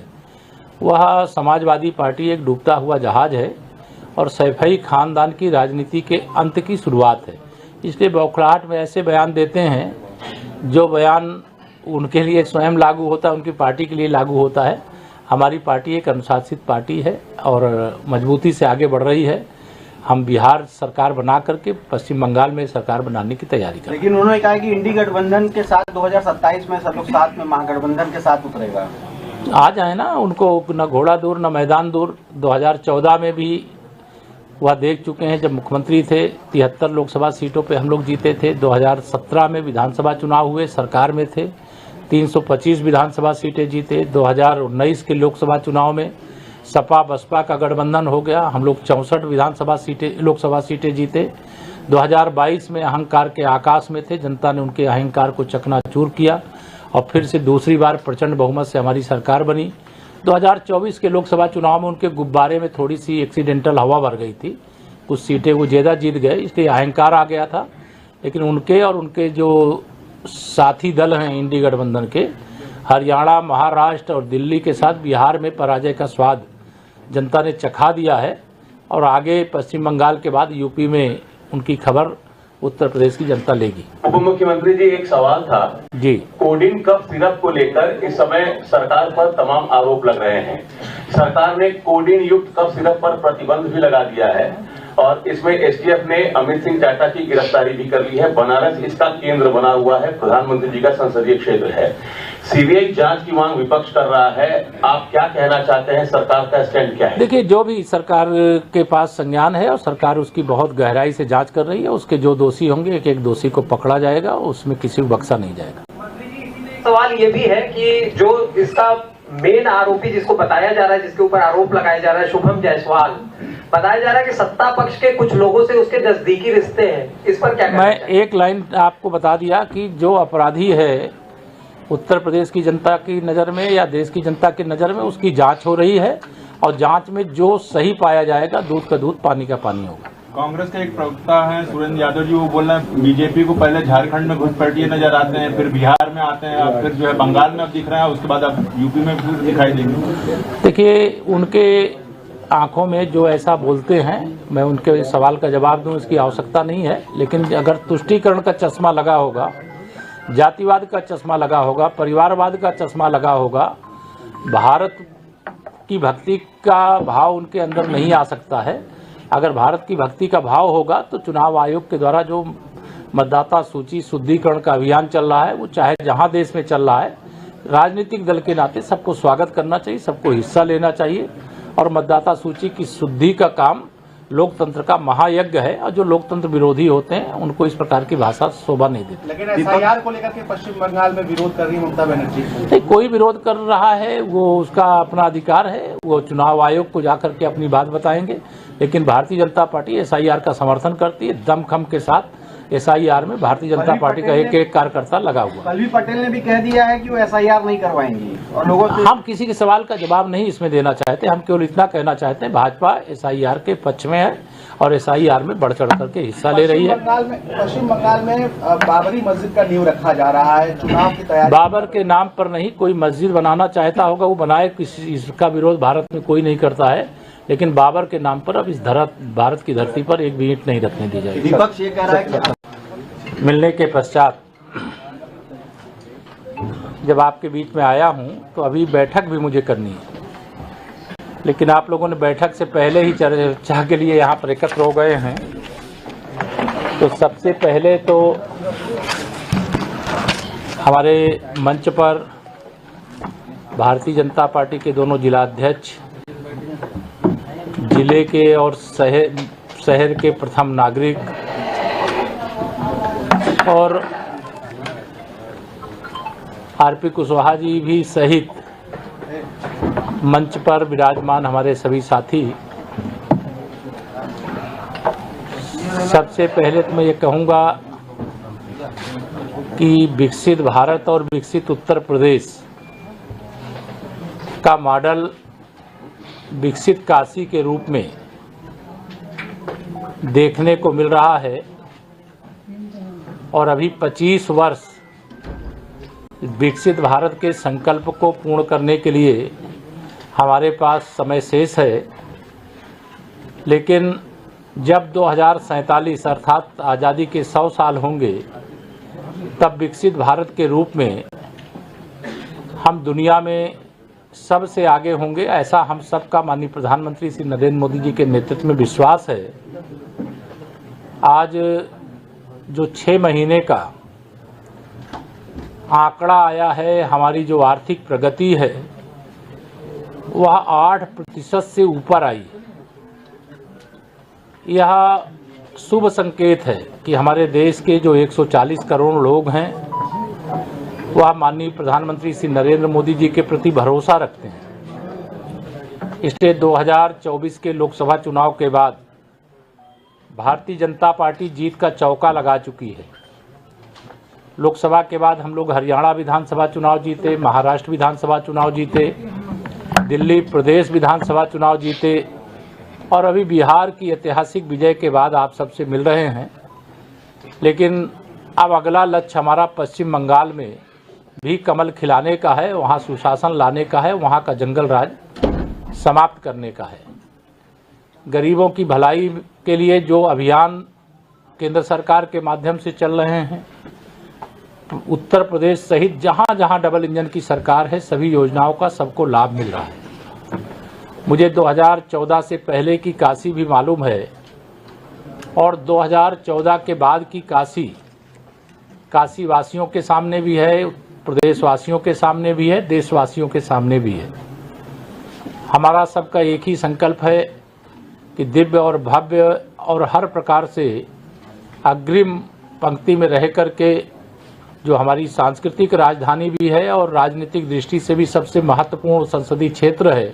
[SPEAKER 3] वह समाजवादी पार्टी एक डूबता हुआ जहाज है और सैफई खानदान की राजनीति के अंत की शुरुआत है। इसलिए बौखलाहट में ऐसे बयान देते हैं जो बयान उनके लिए स्वयं लागू होता है, उनकी पार्टी के लिए लागू होता है। हमारी पार्टी एक अनुशासित पार्टी है और मजबूती से आगे बढ़ रही है। हम बिहार सरकार बना करके पश्चिम बंगाल में सरकार बनाने की तैयारी कर रहे हैं।
[SPEAKER 7] लेकिन उन्होंने कहा कि इंडी गठबंधन के साथ 2027 में सब लोग साथ में महागठबंधन के साथ उतरेगा।
[SPEAKER 3] आ जाए ना, उनको न घोड़ा दूर न मैदान दूर। 2014 में भी वह देख चुके हैं, जब मुख्यमंत्री थे 73 लोकसभा सीटों पे हम लोग जीते थे। 2017 में विधानसभा चुनाव हुए, सरकार में थे, 325 विधानसभा सीटें जीते। 2019 के लोकसभा चुनाव में सपा बसपा का गठबंधन हो गया, हम लोग 64 लोकसभा सीटें जीते। 2022 में अहंकार के आकाश में थे, जनता ने उनके अहंकार को चकनाचूर किया और फिर से दूसरी बार प्रचंड बहुमत से हमारी सरकार बनी। 2024 के लोकसभा चुनाव में उनके गुब्बारे में थोड़ी सी एक्सीडेंटल हवा भर गई थी, कुछ सीटें वो ज़्यादा जीत गए, इसलिए अहंकार आ गया था। लेकिन उनके और उनके जो साथी दल हैं इंडी गठबंधन के, हरियाणा, महाराष्ट्र और दिल्ली के साथ बिहार में पराजय का स्वाद जनता ने चखा दिया है और आगे पश्चिम बंगाल के बाद यूपी में उनकी खबर उत्तर प्रदेश की जनता लेगी।
[SPEAKER 4] उप मुख्यमंत्री जी, एक सवाल था
[SPEAKER 3] जी,
[SPEAKER 4] कोडिन कफ सिरप को लेकर इस समय सरकार पर तमाम आरोप लग रहे हैं। सरकार ने कोडिन युक्त कफ सिरप पर प्रतिबंध भी लगा दिया है और इसमें एसटीएफ ने अमित सिंह चाटा की गिरफ्तारी भी कर ली है। बनारस इसका केंद्र बना हुआ है, प्रधानमंत्री जी का संसदीय क्षेत्र है। सीबीआई जांच की मांग विपक्ष कर रहा है, आप क्या कहना चाहते हैं, सरकार का स्टैंड क्या है?
[SPEAKER 3] देखिए, जो भी सरकार के पास संज्ञान है और सरकार उसकी बहुत गहराई से जांच कर रही है, उसके जो दोषी होंगे एक एक दोषी को पकड़ा जाएगा, उसमें किसी को बख्शा नहीं जाएगा।
[SPEAKER 5] सवाल ये भी है कि जो इसका मेन आरोपी जिसको बताया जा रहा है, जिसके ऊपर आरोप लगाया जा रहा है, शुभम जायसवाल, बताया जा रहा है कि सत्ता पक्ष के कुछ लोगों से उसके नजदीकी रिश्ते हैं। इस पर क्या कहना
[SPEAKER 3] मैं एक लाइन आपको बता दिया कि जो अपराधी है उत्तर प्रदेश की जनता की नज़र में या देश की जनता की नज़र में, उसकी जांच हो रही है और जांच में जो सही पाया जाएगा, दूध का दूध पानी का पानी होगा।
[SPEAKER 6] कांग्रेस के एक प्रवक्ता हैं सुरेंद्र यादव जी, वो बोल रहे हैं बीजेपी को पहले झारखंड में घुसपैठिए नजर आते हैं, फिर बिहार में आते हैं, अब फिर जो है बंगाल में अब दिख रहे हैं, उसके बाद अब यूपी में फिर दिखाई देंगे।
[SPEAKER 3] देखिए, उनके आंखों में जो ऐसा बोलते हैं, मैं उनके सवाल का जवाब दूं इसकी आवश्यकता नहीं है। लेकिन अगर तुष्टीकरण का चश्मा लगा होगा, जातिवाद का चश्मा लगा होगा, परिवारवाद का चश्मा लगा होगा, भारत की भक्ति का भाव उनके अंदर नहीं आ सकता है। अगर भारत की भक्ति का भाव होगा तो चुनाव आयोग के द्वारा जो मतदाता सूची शुद्धिकरण का अभियान चल रहा है, वो चाहे जहां देश में चल रहा है, राजनीतिक दल के नाते सबको स्वागत करना चाहिए, सबको हिस्सा लेना चाहिए। और मतदाता सूची की शुद्धि का काम लोकतंत्र का महायज्ञ है और जो लोकतंत्र विरोधी होते हैं उनको इस प्रकार की भाषा शोभा नहीं देती।
[SPEAKER 8] लेकिन एसआईआर को लेकर के पश्चिम बंगाल में विरोध कर रही है ममता बनर्जी।
[SPEAKER 3] नहीं, कोई विरोध कर रहा है, वो उसका अपना अधिकार है, वो चुनाव आयोग को जाकर के अपनी बात बताएंगे। लेकिन भारतीय जनता पार्टी एसआईआर का समर्थन करती है, दमखम के साथ। एसआईआर में भारतीय जनता पार्टी का एक एक कार्यकर्ता लगा हुआ।
[SPEAKER 7] पल्लवी पटेल ने भी कह दिया है कि वो एसआईआर नहीं करवाएंगी और लोगों से।
[SPEAKER 3] हम किसी के सवाल का जवाब नहीं इसमें देना चाहते, हम केवल इतना कहना चाहते हैं भाजपा एसआईआर के पक्ष में है और एसआईआर में बढ़ चढ़ करके हिस्सा ले रही है।
[SPEAKER 8] पश्चिम बंगाल में बाबरी मस्जिद का नींव रखा जा रहा है, चुनाव की तैयारी।
[SPEAKER 3] बाबर के नाम पर नहीं, कोई मस्जिद बनाना चाहता होगा वो बनाए, इसका विरोध भारत में कोई नहीं करता है। लेकिन बाबर के नाम पर अब इस भारत की धरती पर एक भी ईंट नहीं रखने दी जाएगी।
[SPEAKER 7] विपक्ष ये कह रहा है कि
[SPEAKER 3] मिलने के पश्चात जब आपके बीच में आया हूं तो अभी बैठक भी मुझे करनी है, लेकिन आप लोगों ने बैठक से पहले ही चर्चा के लिए यहाँ पर एकत्र हो गए हैं। तो सबसे पहले तो हमारे मंच पर भारतीय जनता पार्टी के दोनों जिलाध्यक्ष, जिले के और शहर के प्रथम नागरिक और आरपी कुशवाहा जी भी सहित मंच पर विराजमान हमारे सभी साथी, सबसे पहले तो मैं ये कहूँगा कि विकसित भारत और विकसित उत्तर प्रदेश का मॉडल विकसित काशी के रूप में देखने को मिल रहा है और अभी 25 वर्ष विकसित भारत के संकल्प को पूर्ण करने के लिए हमारे पास समय शेष है। लेकिन जब 2047 अर्थात आज़ादी के 100 साल होंगे तब विकसित भारत के रूप में हम दुनिया में सबसे आगे होंगे, ऐसा हम सबका माननीय प्रधानमंत्री श्री नरेंद्र मोदी जी के नेतृत्व में विश्वास है। आज जो 6 महीने का आंकड़ा आया है, हमारी जो आर्थिक प्रगति है वह 8% से ऊपर आई। यह शुभ संकेत है कि हमारे देश के जो 140 करोड़ लोग हैं वह माननीय प्रधानमंत्री श्री नरेंद्र मोदी जी के प्रति भरोसा रखते हैं। इसलिए 2024 के लोकसभा चुनाव के बाद भारतीय जनता पार्टी जीत का चौका लगा चुकी है। लोकसभा के बाद हम लोग हरियाणा विधानसभा चुनाव जीते, महाराष्ट्र विधानसभा चुनाव जीते, दिल्ली प्रदेश विधानसभा चुनाव जीते और अभी बिहार की ऐतिहासिक विजय के बाद आप सबसे मिल रहे हैं। लेकिन अब अगला लक्ष्य हमारा पश्चिम बंगाल में भी कमल खिलाने का है, वहाँ सुशासन लाने का है, वहाँ का जंगल राज समाप्त करने का है। गरीबों की भलाई के लिए जो अभियान केंद्र सरकार के माध्यम से चल रहे हैं, उत्तर प्रदेश सहित जहाँ जहाँ डबल इंजन की सरकार है सभी योजनाओं का सबको लाभ मिल रहा है। मुझे 2014 से पहले की काशी भी मालूम है और 2014 के बाद की काशी वासियों के सामने भी है, प्रदेशवासियों के सामने भी है, देशवासियों के सामने भी है। हमारा सबका एक ही संकल्प है कि दिव्य और भव्य और हर प्रकार से अग्रिम पंक्ति में रह करके जो हमारी सांस्कृतिक राजधानी भी है और राजनीतिक दृष्टि से भी सबसे महत्वपूर्ण संसदीय क्षेत्र है,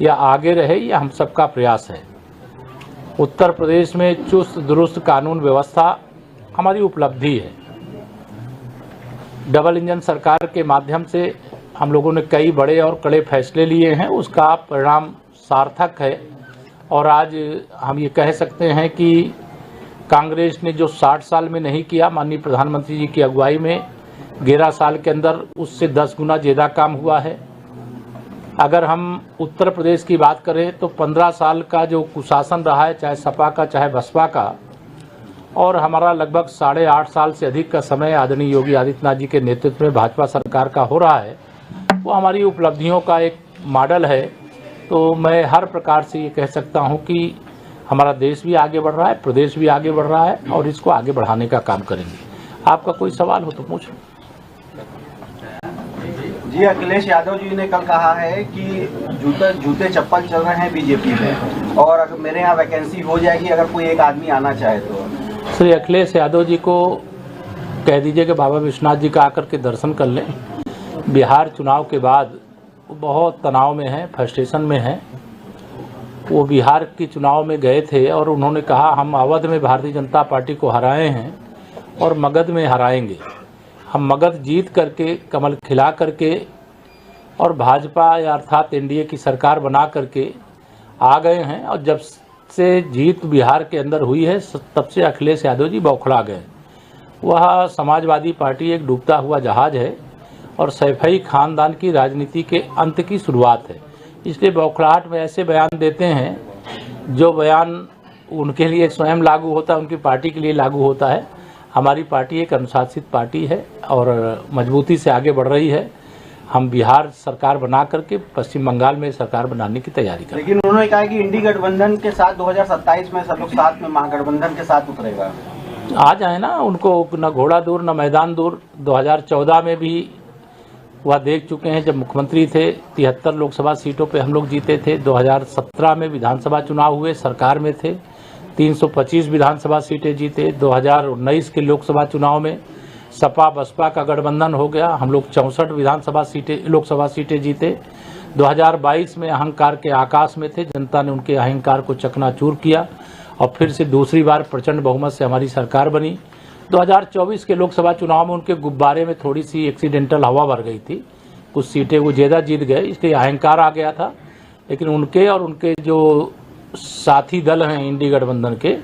[SPEAKER 3] यह आगे रहे, यह हम सबका प्रयास है। उत्तर प्रदेश में चुस्त दुरुस्त कानून व्यवस्था हमारी उपलब्धि है। डबल इंजन सरकार के माध्यम से हम लोगों ने कई बड़े और कड़े फैसले लिए हैं, उसका परिणाम सार्थक है। और आज हम ये कह सकते हैं कि कांग्रेस ने जो 60 साल में नहीं किया, माननीय प्रधानमंत्री जी की अगुवाई में 11 साल के अंदर उससे 10 गुना ज़्यादा काम हुआ है। अगर हम उत्तर प्रदेश की बात करें तो 15 साल का जो कुशासन रहा है, चाहे सपा का चाहे बसपा का, और हमारा लगभग 8.5 साल से अधिक का समय आदरणीय योगी आदित्यनाथ जी के नेतृत्व में भाजपा सरकार का हो रहा है, वो हमारी उपलब्धियों का एक मॉडल है। तो मैं हर प्रकार से ये कह सकता हूँ कि हमारा देश भी आगे बढ़ रहा है, प्रदेश भी आगे बढ़ रहा है और इसको आगे बढ़ाने का काम करेंगे। आपका कोई सवाल हो तो पूछो।
[SPEAKER 7] जी, अखिलेश यादव जी ने कल कहा है कि जूते चप्पल चल रहे हैं बीजेपी में और अगर मेरे यहाँ वैकेंसी हो जाएगी अगर कोई एक आदमी आना चाहे तो।
[SPEAKER 3] श्री अखिलेश यादव जी को कह दीजिए कि बाबा विश्वनाथ जी का आकर के दर्शन कर लें। बिहार चुनाव के बाद वो बहुत तनाव में है, फ्रस्ट्रेशन में है। वो बिहार के चुनाव में गए थे और उन्होंने कहा हम अवध में भारतीय जनता पार्टी को हराए हैं और मगध में हराएंगे। हम मगध जीत करके कमल खिला करके और भाजपा या अर्थात एनडीए की सरकार बना करके आ गए हैं। और जब से जीत बिहार के अंदर हुई है तब से अखिलेश यादव जी बौखला गए। वह समाजवादी पार्टी एक डूबता हुआ जहाज है और सैफई खानदान की राजनीति के अंत की शुरुआत है। इसलिए बौखलाहट में ऐसे बयान देते हैं जो बयान उनके लिए स्वयं लागू होता है, उनकी पार्टी के लिए लागू होता है। हमारी पार्टी एक अनुशासित पार्टी है और मजबूती से आगे बढ़ रही है। हम बिहार सरकार बना करके पश्चिम बंगाल में सरकार बनाने की तैयारी कर रहे हैं।
[SPEAKER 7] लेकिन उन्होंने कहा कि इंडी गठबंधन के साथ 2027 में सब लोग साथ में महागठबंधन के साथ उतरेगा।
[SPEAKER 3] आ जाए ना, उनको न घोड़ा दूर न मैदान दूर। 2014 में भी वह देख चुके हैं, जब मुख्यमंत्री थे 73 लोकसभा सीटों पे हम लोग जीते थे। 2017 में विधानसभा चुनाव हुए, सरकार में थे, 325 विधानसभा सीटें जीते। 2019 के लोकसभा चुनाव में सपा बसपा का गठबंधन हो गया, हम लोग 64 लोकसभा सीटें जीते। 2022 में अहंकार के आकाश में थे, जनता ने उनके अहंकार को चकनाचूर किया और फिर से दूसरी बार प्रचंड बहुमत से हमारी सरकार बनी। 2024 के लोकसभा चुनाव में उनके गुब्बारे में थोड़ी सी एक्सीडेंटल हवा भर गई थी, कुछ सीटें वो ज़्यादा जीत गए, इसलिए अहंकार आ गया था। लेकिन उनके और उनके जो साथी दल हैं इंडी गठबंधन के,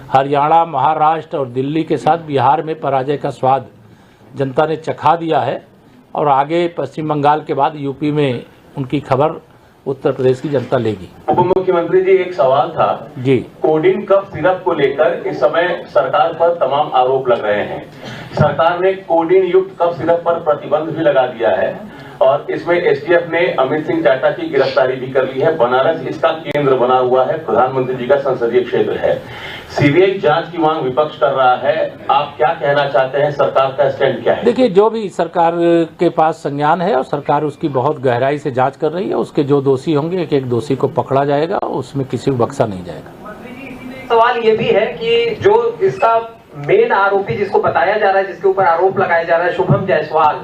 [SPEAKER 3] हरियाणा, महाराष्ट्र और दिल्ली के साथ बिहार में पराजय का स्वाद जनता ने चखा दिया है और आगे पश्चिम बंगाल के बाद यूपी में उनकी खबर उत्तर प्रदेश की जनता लेगी।
[SPEAKER 4] उप मुख्यमंत्री जी, एक सवाल था
[SPEAKER 3] जी,
[SPEAKER 4] कोडिन कफ सिरप को लेकर इस समय सरकार पर तमाम आरोप लग रहे हैं। सरकार ने कोडिन युक्त कफ सिरप पर प्रतिबंध भी लगा दिया है और इसमें एसटीएफ ने अमित सिंह चाटा की गिरफ्तारी भी कर ली है। बनारस इसका केंद्र बना हुआ है, प्रधानमंत्री जी का संसदीय क्षेत्र है। सीबीआई जांच की मांग विपक्ष कर रहा है, आप क्या कहना चाहते हैं, सरकार का स्टैंड क्या है?
[SPEAKER 3] देखिए, जो भी सरकार के पास संज्ञान है और सरकार उसकी बहुत गहराई से जांच कर रही है, उसके जो दोषी होंगे एक एक दोषी को पकड़ा जाएगा, उसमें किसी को बख्शा नहीं जाएगा।
[SPEAKER 5] सवाल ये भी है कि जो इसका मेन आरोपी जिसको बताया जा रहा है, जिसके ऊपर आरोप लगाया जा रहा है, शुभम जायसवाल,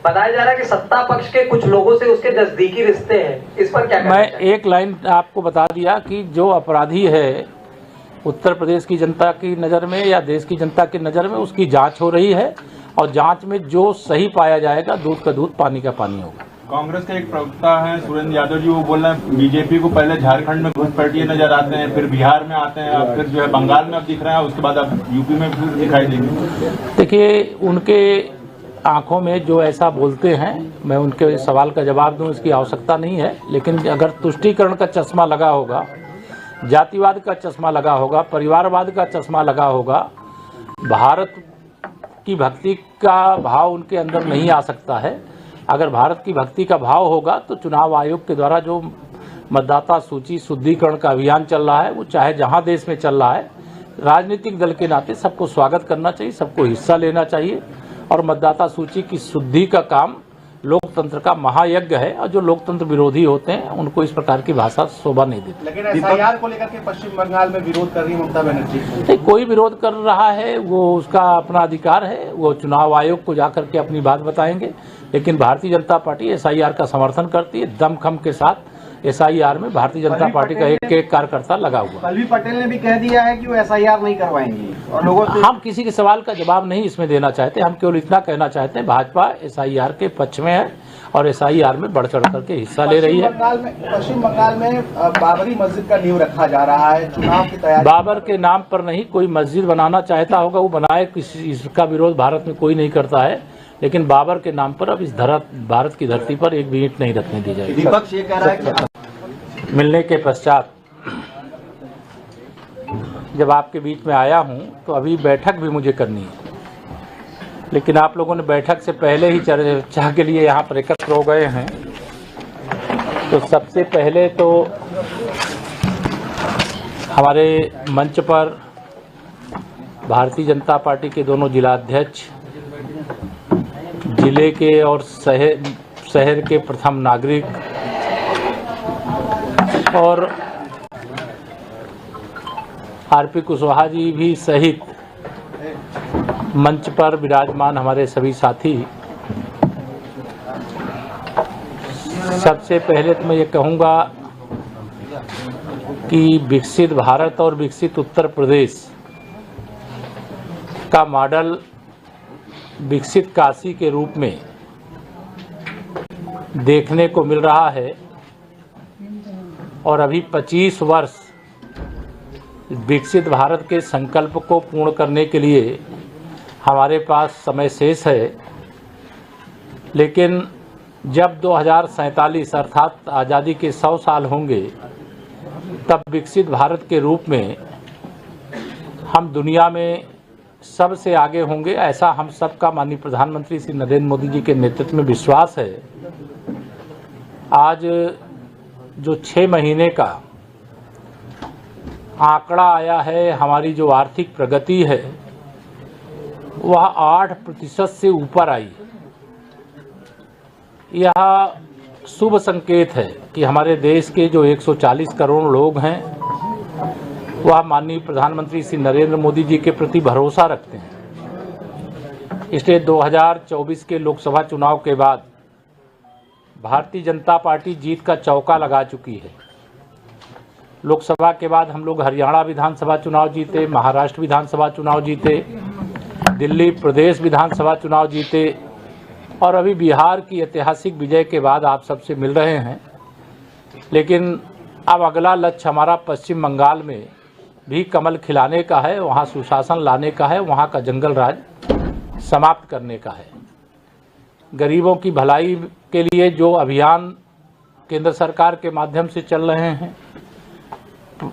[SPEAKER 5] बताया जा रहा है कि सत्ता पक्ष के कुछ लोगों से उसके नजदीकी रिश्ते हैं, इस पर क्या?
[SPEAKER 3] मैं एक लाइन आपको बता दिया कि जो अपराधी है उत्तर प्रदेश की जनता की नज़र में या देश की जनता की नज़र में, उसकी जांच हो रही है और जांच में जो सही पाया जाएगा, दूध का दूध पानी का पानी होगा।
[SPEAKER 6] कांग्रेस के एक प्रवक्ता हैं सुरेंद्र यादव जी, वो बोल रहे हैं बीजेपी को पहले झारखंड में घुसपैठिए नजर आते हैं, फिर बिहार में आते हैं, अब फिर जो है बंगाल में अब दिख रहे हैं, उसके बाद अब यूपी में फिर दिखाई देंगे।
[SPEAKER 3] देखिए, उनके आंखों में जो ऐसा बोलते हैं, मैं उनके सवाल का जवाब दूं इसकी आवश्यकता नहीं है, लेकिन अगर तुष्टीकरण का चश्मा लगा होगा, जातिवाद का चश्मा लगा होगा, परिवारवाद का चश्मा लगा होगा, भारत की भक्ति का भाव उनके अंदर नहीं आ सकता है। अगर भारत की भक्ति का भाव होगा तो चुनाव आयोग के द्वारा जो मतदाता सूची शुद्धिकरण का अभियान चल रहा है, वो चाहे जहां देश में चल रहा है, राजनीतिक दल के नाते सबको स्वागत करना चाहिए, सबको हिस्सा लेना चाहिए। और मतदाता सूची की शुद्धि का काम लोकतंत्र का महायज्ञ है और जो लोकतंत्र विरोधी होते हैं उनको इस प्रकार की भाषा शोभा नहीं देती।
[SPEAKER 8] लेकिन एसआईआर को लेकर के पश्चिम बंगाल में विरोध कर रही है ममता बनर्जी।
[SPEAKER 3] कोई विरोध कर रहा है, वो उसका अपना अधिकार है, वो चुनाव आयोग को जाकर के अपनी बात बताएंगे। लेकिन भारतीय जनता पार्टी एसआईआर का समर्थन करती है, दमखम के साथ। एसआईआर में भारतीय जनता पार्टी का एक एक कार्यकर्ता लगा हुआ।
[SPEAKER 7] पल्लवी पटेल ने भी कह दिया है कि वो एसआईआर नहीं करवाएंगी और लोगों से
[SPEAKER 3] हम किसी के सवाल का जवाब नहीं इसमें देना चाहते, हम केवल इतना कहना चाहते हैं भाजपा एसआईआर के पक्ष में है और एसआईआर में बढ़ चढ़ करके हिस्सा ले रही है।
[SPEAKER 8] पश्चिम बंगाल में बाबरी मस्जिद का नींव रखा जा रहा है, चुनाव की तैयारी।
[SPEAKER 3] बाबर के नाम पर नहीं, कोई मस्जिद बनाना चाहता होगा वो बनाए, इसका विरोध भारत में कोई नहीं करता है, लेकिन बाबर के नाम पर अब इस भारत की धरती पर एक भी ईंट नहीं रखने दी जाएगी।
[SPEAKER 7] विपक्ष ये कह रहा है कि
[SPEAKER 3] मिलने के पश्चात जब आपके बीच में आया हूं तो अभी बैठक भी मुझे करनी है, लेकिन आप लोगों ने बैठक से पहले ही चर्चा के लिए यहाँ पर एकत्र हो गए हैं। तो सबसे पहले तो हमारे मंच पर भारतीय जनता पार्टी के दोनों जिलाध्यक्ष, जिले के और शहर के प्रथम नागरिक और आरपी कुशवाहा जी भी सहित मंच पर विराजमान हमारे सभी साथी, सबसे पहले तो मैं ये कहूँगा कि विकसित भारत और विकसित उत्तर प्रदेश का मॉडल विकसित काशी के रूप में देखने को मिल रहा है और अभी 25 वर्ष विकसित भारत के संकल्प को पूर्ण करने के लिए हमारे पास समय शेष है। लेकिन जब 2047 अर्थात आज़ादी के 100 साल होंगे, तब विकसित भारत के रूप में हम दुनिया में सबसे आगे होंगे, ऐसा हम सबका माननीय प्रधानमंत्री श्री नरेंद्र मोदी जी के नेतृत्व में विश्वास है। आज जो 6 महीने का आंकड़ा आया है, हमारी जो आर्थिक प्रगति है वह 8% से ऊपर आई। यह शुभ संकेत है कि हमारे देश के जो 140 करोड़ लोग हैं वह माननीय प्रधानमंत्री श्री नरेंद्र मोदी जी के प्रति भरोसा रखते हैं। इसलिए 2024 के लोकसभा चुनाव के बाद भारतीय जनता पार्टी जीत का चौका लगा चुकी है। लोकसभा के बाद हम लोग हरियाणा विधानसभा चुनाव जीते, महाराष्ट्र विधानसभा चुनाव जीते, दिल्ली प्रदेश विधानसभा चुनाव जीते और अभी बिहार की ऐतिहासिक विजय के बाद आप सबसे मिल रहे हैं। लेकिन अब अगला लक्ष्य हमारा पश्चिम बंगाल में भी कमल खिलाने का है, वहाँ सुशासन लाने का है, वहाँ का जंगल राज समाप्त करने का है। गरीबों की भलाई के लिए जो अभियान केंद्र सरकार के माध्यम से चल रहे हैं,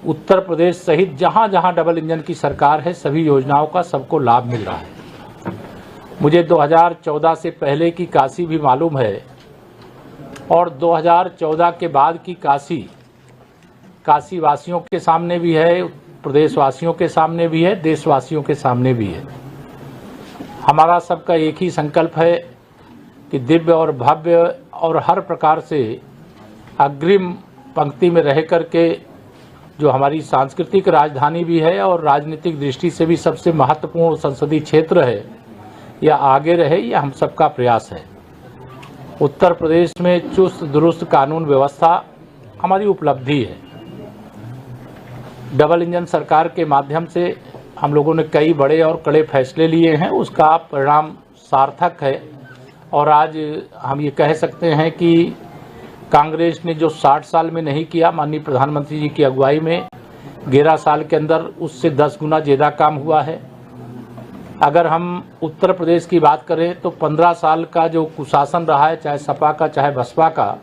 [SPEAKER 3] उत्तर प्रदेश सहित जहाँ जहाँ डबल इंजन की सरकार है सभी योजनाओं का सबको लाभ मिल रहा है। मुझे 2014 से पहले की काशी भी मालूम है और 2014 के बाद की काशी वासियों के सामने भी है, प्रदेशवासियों के सामने भी है, देशवासियों के सामने भी है। हमारा सबका एक ही संकल्प है कि दिव्य और भव्य और हर प्रकार से अग्रिम पंक्ति में रह करके जो हमारी सांस्कृतिक राजधानी भी है और राजनीतिक दृष्टि से भी सबसे महत्वपूर्ण संसदीय क्षेत्र है, यह आगे रहे, यह हम सबका प्रयास है। उत्तर प्रदेश में चुस्त दुरुस्त कानून व्यवस्था हमारी उपलब्धि है। डबल इंजन सरकार के माध्यम से हम लोगों ने कई बड़े और कड़े फैसले लिए हैं, उसका परिणाम सार्थक है। और आज हम ये कह सकते हैं कि कांग्रेस ने जो 60 साल में नहीं किया, माननीय प्रधानमंत्री जी की अगुवाई में 11 साल के अंदर उससे 10 गुना ज़्यादा काम हुआ है। अगर हम उत्तर प्रदेश की बात करें तो 15 साल का जो कुशासन रहा है, चाहे सपा का चाहे बसपा का,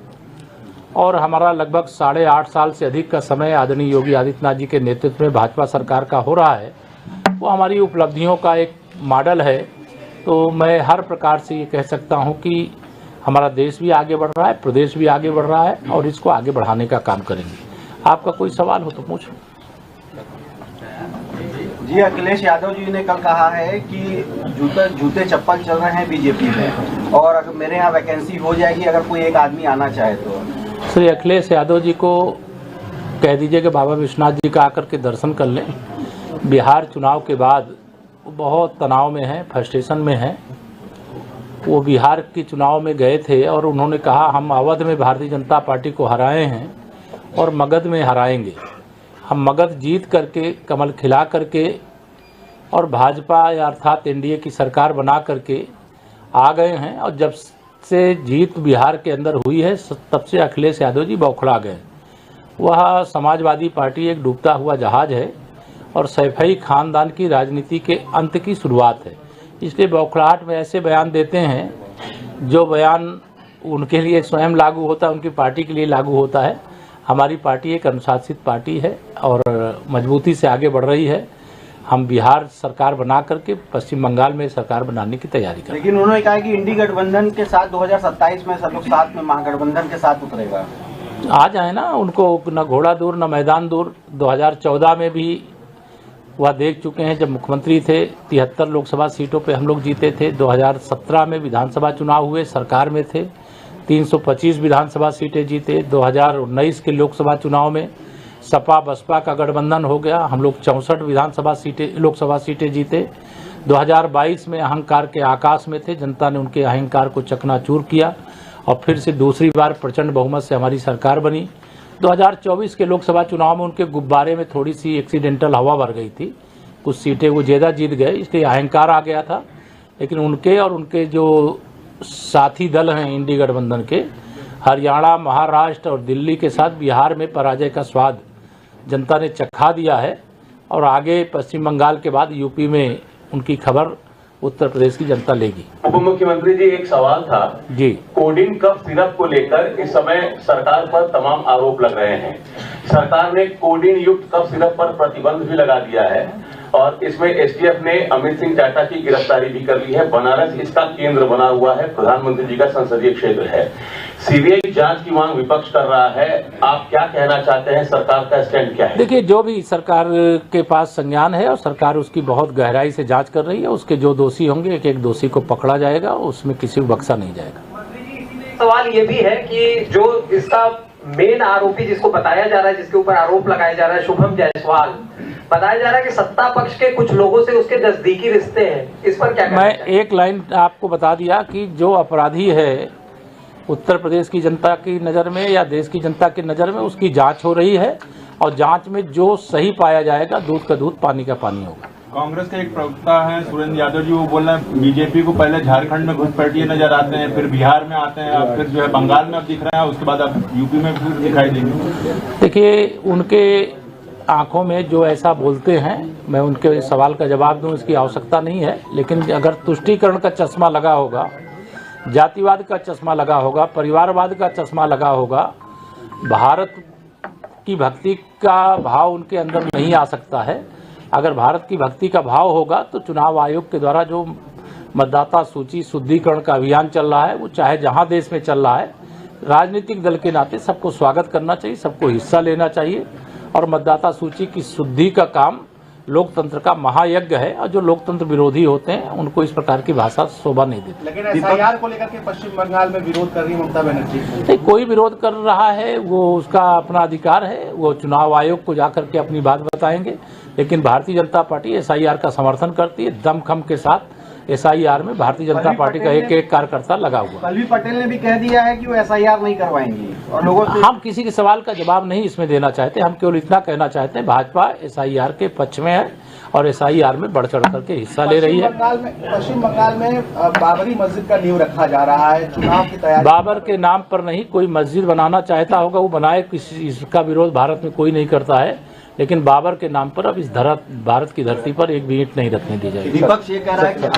[SPEAKER 3] और हमारा लगभग 8.5 साल से अधिक का समय आदरणीय योगी आदित्यनाथ जी के नेतृत्व में भाजपा सरकार का हो रहा है, वो हमारी उपलब्धियों का एक मॉडल है। तो मैं हर प्रकार से ये कह सकता हूँ कि हमारा देश भी आगे बढ़ रहा है, प्रदेश भी आगे बढ़ रहा है और इसको आगे बढ़ाने का काम करेंगे। आपका कोई सवाल हो तो पूछो।
[SPEAKER 7] जी, अखिलेश यादव जी ने कल कहा है कि जूते चप्पल चल रहे हैं बीजेपी में और अगर मेरे यहाँ वैकेंसी हो जाएगी अगर कोई एक आदमी आना चाहे तो।
[SPEAKER 3] श्री अखिलेश यादव जी को कह दीजिए कि बाबा विश्वनाथ जी का आकर के दर्शन कर लें। बिहार चुनाव के बाद बहुत तनाव में है, फ्रस्ट्रेशन में है। वो बिहार के चुनाव में गए थे और उन्होंने कहा हम अवध में भारतीय जनता पार्टी को हराए हैं और मगध में हराएंगे। हम मगध जीत करके, कमल खिला करके और भाजपा अर्थात एनडीए की सरकार बना करके आ गए हैं। और जब से जीत बिहार के अंदर हुई है तब से अखिलेश यादव जी बौखला गए। वह समाजवादी पार्टी एक डूबता हुआ जहाज है और सैफई खानदान की राजनीति के अंत की शुरुआत है। इसलिए बौखलाहट में ऐसे बयान देते हैं जो बयान उनके लिए स्वयं लागू होता है, उनकी पार्टी के लिए लागू होता है। हमारी पार्टी एक अनुशासित पार्टी है और मजबूती से आगे बढ़ रही है। हम बिहार सरकार बना करके पश्चिम बंगाल में सरकार बनाने की तैयारी कर रहे हैं।
[SPEAKER 7] लेकिन उन्होंने कहा कि इंडी गठबंधन के साथ 2027 में सब लोग साथ में महागठबंधन के साथ उतरेगा।
[SPEAKER 3] आ जाए ना, उनको न घोड़ा दूर न मैदान दूर। 2014 में भी वह देख चुके हैं, जब मुख्यमंत्री थे 73 लोकसभा सीटों पे हम लोग जीते थे। 2017 में विधानसभा चुनाव हुए, सरकार में थे, 325 विधानसभा सीटें जीते। 2019 के लोकसभा चुनाव में सपा बसपा का गठबंधन हो गया, हम लोग 64 लोकसभा सीटें जीते। 2022 में अहंकार के आकाश में थे, जनता ने उनके अहंकार को चकनाचूर किया और फिर से दूसरी बार प्रचंड बहुमत से हमारी सरकार बनी। 2024 के लोकसभा चुनाव में उनके गुब्बारे में थोड़ी सी एक्सीडेंटल हवा भर गई थी, कुछ सीटें वो ज़्यादा जीत गए, इसलिए अहंकार आ गया था। लेकिन उनके और उनके जो साथी दल हैं इंडी गठबंधन के, हरियाणा, महाराष्ट्र और दिल्ली के साथ बिहार में पराजय का स्वाद जनता ने चखा दिया है और आगे पश्चिम बंगाल के बाद यूपी में उनकी खबर उत्तर प्रदेश की जनता लेगी।
[SPEAKER 4] उप मुख्यमंत्री जी, एक सवाल था
[SPEAKER 3] जी,
[SPEAKER 4] कोडिन कफ सिरप को लेकर इस समय सरकार पर तमाम आरोप लग रहे हैं। सरकार ने कोडिन युक्त कफ सिरप पर प्रतिबंध भी लगा दिया है और इसमें एसटीएफ ने अमित सिंह चाटा की गिरफ्तारी भी कर ली है। बनारस इसका केंद्र बना हुआ है, प्रधानमंत्री जी का संसदीय क्षेत्र है। सीबीआई जांच की मांग विपक्ष कर रहा है, आप क्या कहना चाहते हैं, सरकार का स्टैंड क्या है?
[SPEAKER 3] देखिए, जो भी सरकार के पास संज्ञान है और सरकार उसकी बहुत गहराई से जांच कर रही है, उसके जो दोषी होंगे एक एक दोषी को पकड़ा जाएगा, उसमें किसी को बख्शा नहीं जाएगा।
[SPEAKER 5] सवाल ये भी है कि जो इसका मेन आरोपी जिसको बताया जा रहा है, जिसके ऊपर आरोप लगाया जा रहा है, शुभम जायसवाल, बताया जा रहा है कि सत्ता पक्ष के कुछ लोगों से उसके नजदीकी रिश्ते हैं, इस पर क्या
[SPEAKER 3] मैं एक लाइन आपको बता दिया कि जो अपराधी है उत्तर प्रदेश की जनता की नज़र में या देश की जनता की नज़र में, उसकी जांच हो रही है और जांच में जो सही पाया जाएगा, दूध का दूध पानी का पानी होगा।
[SPEAKER 6] कांग्रेस के एक प्रवक्ता हैं सुरेंद्र यादव जी, वो बोल रहे हैं बीजेपी को पहले झारखंड में घुसपैठिए नजर आते हैं, फिर बिहार में आते हैं, अब फिर जो है बंगाल में अब दिख रहे हैं, उसके बाद अब यूपी में फिर दिखाई देंगे।
[SPEAKER 3] देखिए, उनके आंखों में जो ऐसा बोलते हैं, मैं उनके सवाल का जवाब दूं इसकी आवश्यकता नहीं है, लेकिन अगर तुष्टीकरण का चश्मा लगा होगा, जातिवाद का चश्मा लगा होगा, परिवारवाद का चश्मा लगा होगा, भारत की भक्ति का भाव उनके अंदर नहीं आ सकता है। अगर भारत की भक्ति का भाव होगा तो चुनाव आयोग के द्वारा जो मतदाता सूची शुद्धिकरण का अभियान चल रहा है, वो चाहे जहां देश में चल रहा है, राजनीतिक दल के नाते सबको स्वागत करना चाहिए, सबको हिस्सा लेना चाहिए। और मतदाता सूची की शुद्धि का काम लोकतंत्र का महायज्ञ है, और जो लोकतंत्र विरोधी होते हैं उनको इस प्रकार की भाषा शोभा नहीं देती।
[SPEAKER 8] लेकिन एसआईआर को लेकर के पश्चिम बंगाल में विरोध कर रही ममता बनर्जी।
[SPEAKER 3] नहीं, कोई विरोध कर रहा है, वो उसका अपना अधिकार है, वो चुनाव आयोग को जाकर के अपनी बात बताएंगे। लेकिन भारतीय जनता पार्टी एसआईआर का समर्थन करती है, दमखम के साथ एसआईआर में भारतीय जनता पार्टी का एक कार्यकर्ता लगा हुआ।
[SPEAKER 7] पल्लवी पटेल ने भी कह दिया है कि वो एसआईआर नहीं करवाएंगी और लोगों से
[SPEAKER 3] हम किसी के सवाल का जवाब नहीं इसमें देना चाहते, हम केवल इतना कहना चाहते हैं भाजपा एसआईआर के पक्ष में है और एसआईआर में बढ़ चढ़ करके हिस्सा ले रही है।
[SPEAKER 8] पश्चिम बंगाल में बाबरी मस्जिद का नींव रखा जा रहा है, चुनाव की तैयारी।
[SPEAKER 3] बाबर के नाम पर नहीं, कोई मस्जिद बनाना चाहता होगा वो बनाए, इसका विरोध भारत में कोई नहीं करता है, लेकिन बाबर के नाम पर अब इस भारत की धरती पर एक भी ईंट नहीं रखने दी जाएगी।
[SPEAKER 7] विपक्ष ये कह रहा है कि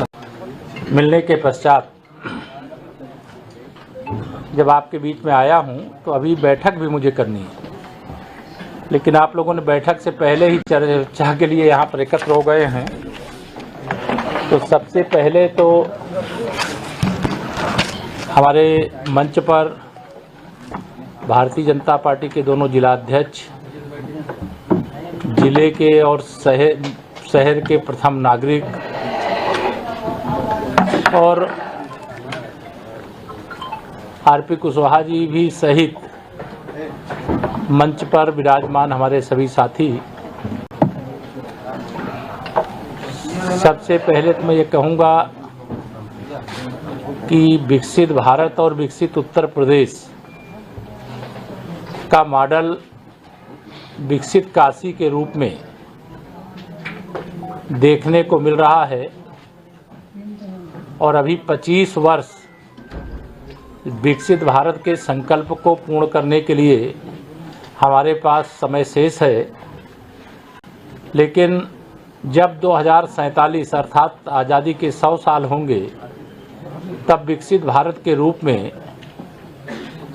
[SPEAKER 3] मिलने के पश्चात जब आपके बीच में आया हूं तो अभी बैठक भी मुझे करनी है, लेकिन आप लोगों ने बैठक से पहले ही चर्चा के लिए यहाँ पर एकत्र हो गए हैं। तो सबसे पहले तो हमारे मंच पर भारतीय जनता पार्टी के दोनों जिलाध्यक्ष, जिले के और शहर के प्रथम नागरिक और आरपी कुशवाहा जी भी सहित मंच पर विराजमान हमारे सभी साथी, सबसे पहले तो मैं ये कहूँगा कि विकसित भारत और विकसित उत्तर प्रदेश का मॉडल विकसित काशी के रूप में देखने को मिल रहा है और अभी 25 वर्ष विकसित भारत के संकल्प को पूर्ण करने के लिए हमारे पास समय शेष है। लेकिन जब 2047 अर्थात आज़ादी के 100 साल होंगे, तब विकसित भारत के रूप में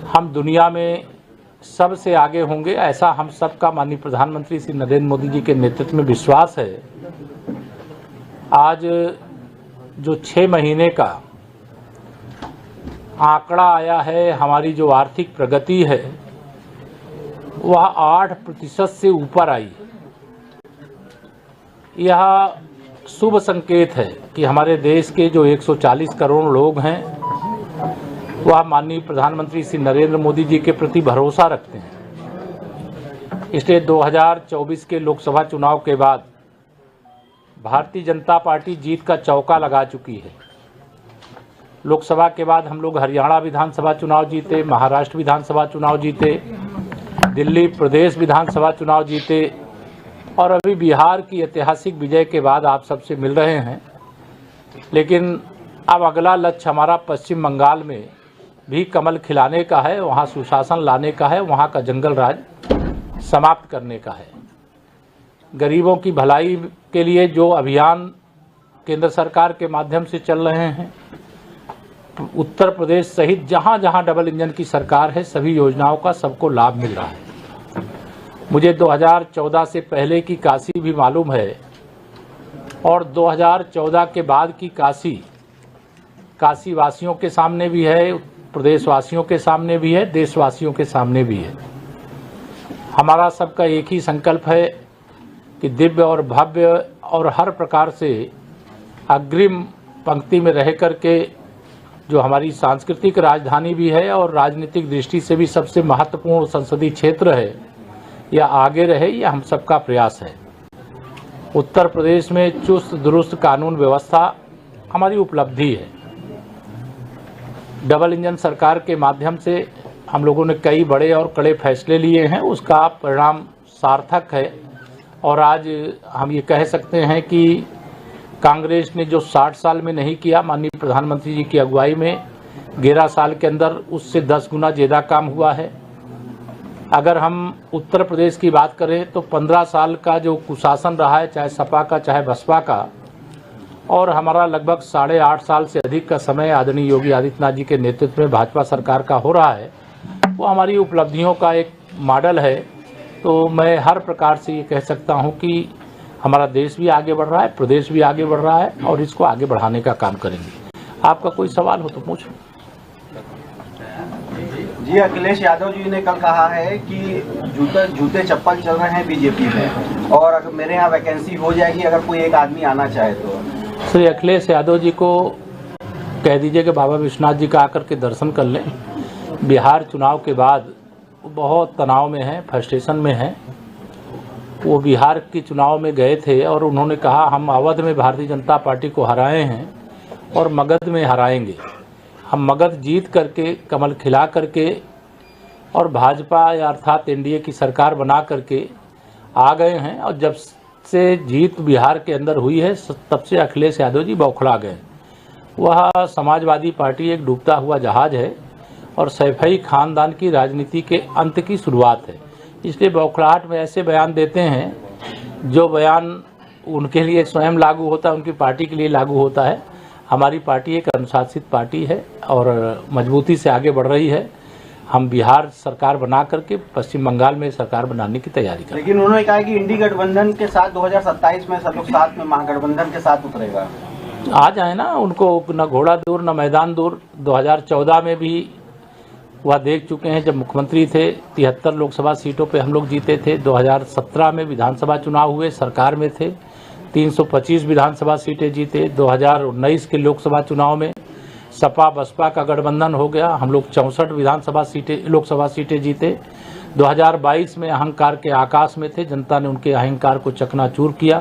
[SPEAKER 3] हम दुनिया में सबसे आगे होंगे, ऐसा हम सबका माननीय प्रधानमंत्री श्री नरेंद्र मोदी जी के नेतृत्व में विश्वास है। आज जो 6 महीने का आंकड़ा आया है, हमारी जो आर्थिक प्रगति है वह 8% से ऊपर आई। यह शुभ संकेत है कि हमारे देश के जो 140 करोड़ लोग हैं वह माननीय प्रधानमंत्री श्री नरेंद्र मोदी जी के प्रति भरोसा रखते हैं। इसलिए 2024 के लोकसभा चुनाव के बाद भारतीय जनता पार्टी जीत का चौका लगा चुकी है। लोकसभा के बाद हम लोग हरियाणा विधानसभा चुनाव जीते, महाराष्ट्र विधानसभा चुनाव जीते, दिल्ली प्रदेश विधानसभा चुनाव जीते और अभी बिहार की ऐतिहासिक विजय के बाद आप सबसे मिल रहे हैं। लेकिन अब अगला लक्ष्य हमारा पश्चिम बंगाल में भी कमल खिलाने का है, वहाँ सुशासन लाने का है, वहाँ का जंगल राज समाप्त करने का है। गरीबों की भलाई के लिए जो अभियान केंद्र सरकार के माध्यम से चल रहे हैं, उत्तर प्रदेश सहित जहां जहां डबल इंजन की सरकार है, सभी योजनाओं का सबको लाभ मिल रहा है। मुझे 2014 से पहले की काशी भी मालूम है और 2014 के बाद की काशी वासियों के सामने भी है, प्रदेशवासियों के सामने भी है, देशवासियों के सामने भी है। हमारा सबका एक ही संकल्प है कि दिव्य और भव्य और हर प्रकार से अग्रिम पंक्ति में रह करके जो हमारी सांस्कृतिक राजधानी भी है और राजनीतिक दृष्टि से भी सबसे महत्वपूर्ण संसदीय क्षेत्र है, यह आगे रहे, यह हम सबका प्रयास है। उत्तर प्रदेश में चुस्त दुरुस्त कानून व्यवस्था हमारी उपलब्धि है। डबल इंजन सरकार के माध्यम से हम लोगों ने कई बड़े और कड़े फैसले लिए हैं, उसका परिणाम सार्थक है। और आज हम ये कह सकते हैं कि कांग्रेस ने जो 60 साल में नहीं किया, माननीय प्रधानमंत्री जी की अगुवाई में 11 साल के अंदर उससे 10 गुना ज़्यादा काम हुआ है। अगर हम उत्तर प्रदेश की बात करें तो 15 साल का जो कुशासन रहा है, चाहे सपा का चाहे बसपा का, और हमारा लगभग 8.5 साल से अधिक का समय आदरणीय योगी आदित्यनाथ जी के नेतृत्व में भाजपा सरकार का हो रहा है, वो हमारी उपलब्धियों का एक मॉडल है। तो मैं हर प्रकार से ये कह सकता हूँ कि हमारा देश भी आगे बढ़ रहा है, प्रदेश भी आगे बढ़ रहा है और इसको आगे बढ़ाने का काम करेंगे। आपका कोई सवाल हो तो पूछो।
[SPEAKER 7] जी, अखिलेश यादव जी ने कल कहा है कि जूते चप्पल चल रहे हैं बीजेपी में, और अगर मेरे यहाँ वैकेंसी हो जाएगी अगर कोई एक आदमी आना चाहे तो।
[SPEAKER 3] श्री अखिलेश यादव जी को कह दीजिए कि बाबा विश्वनाथ जी का आकर के दर्शन कर लें। बिहार चुनाव के बाद बहुत तनाव में है, फ्रस्ट्रेशन में है। वो बिहार के चुनाव में गए थे और उन्होंने कहा हम अवध में भारतीय जनता पार्टी को हराए हैं और मगध में हराएंगे। हम मगध जीत करके, कमल खिला करके और भाजपा या अर्थात एनडीए की सरकार बना करके आ गए हैं। और जब से जीत बिहार के अंदर हुई है तब से अखिलेश यादव जी बौखला गए। वह समाजवादी पार्टी एक डूबता हुआ जहाज है और सैफई खानदान की राजनीति के अंत की शुरुआत है। इसलिए बौखलाहट में ऐसे बयान देते हैं जो बयान उनके लिए स्वयं लागू होता है, उनकी पार्टी के लिए लागू होता है। हमारी पार्टी एक अनुशासित पार्टी है और मजबूती से आगे बढ़ रही है। हम बिहार सरकार बना करके पश्चिम बंगाल में सरकार बनाने की तैयारी कर रहे हैं।
[SPEAKER 7] लेकिन उन्होंने कहा कि इंडी गठबंधन के साथ 2027 में सब लोग साथ में महागठबंधन के साथ उतरेगा।
[SPEAKER 3] आ जाए ना, उनको न घोड़ा दूर न मैदान दूर। 2014 में भी वह देख चुके हैं, जब मुख्यमंत्री थे 73 लोकसभा सीटों पे हम लोग जीते थे। 2017 में विधानसभा चुनाव हुए, सरकार में थे, 325 विधानसभा सीटें जीते। 2019 के लोकसभा चुनाव में सपा बसपा का गठबंधन हो गया, हम लोग 64 लोकसभा सीटें जीते। 2022 में अहंकार के आकाश में थे, जनता ने उनके अहंकार को चकनाचूर किया।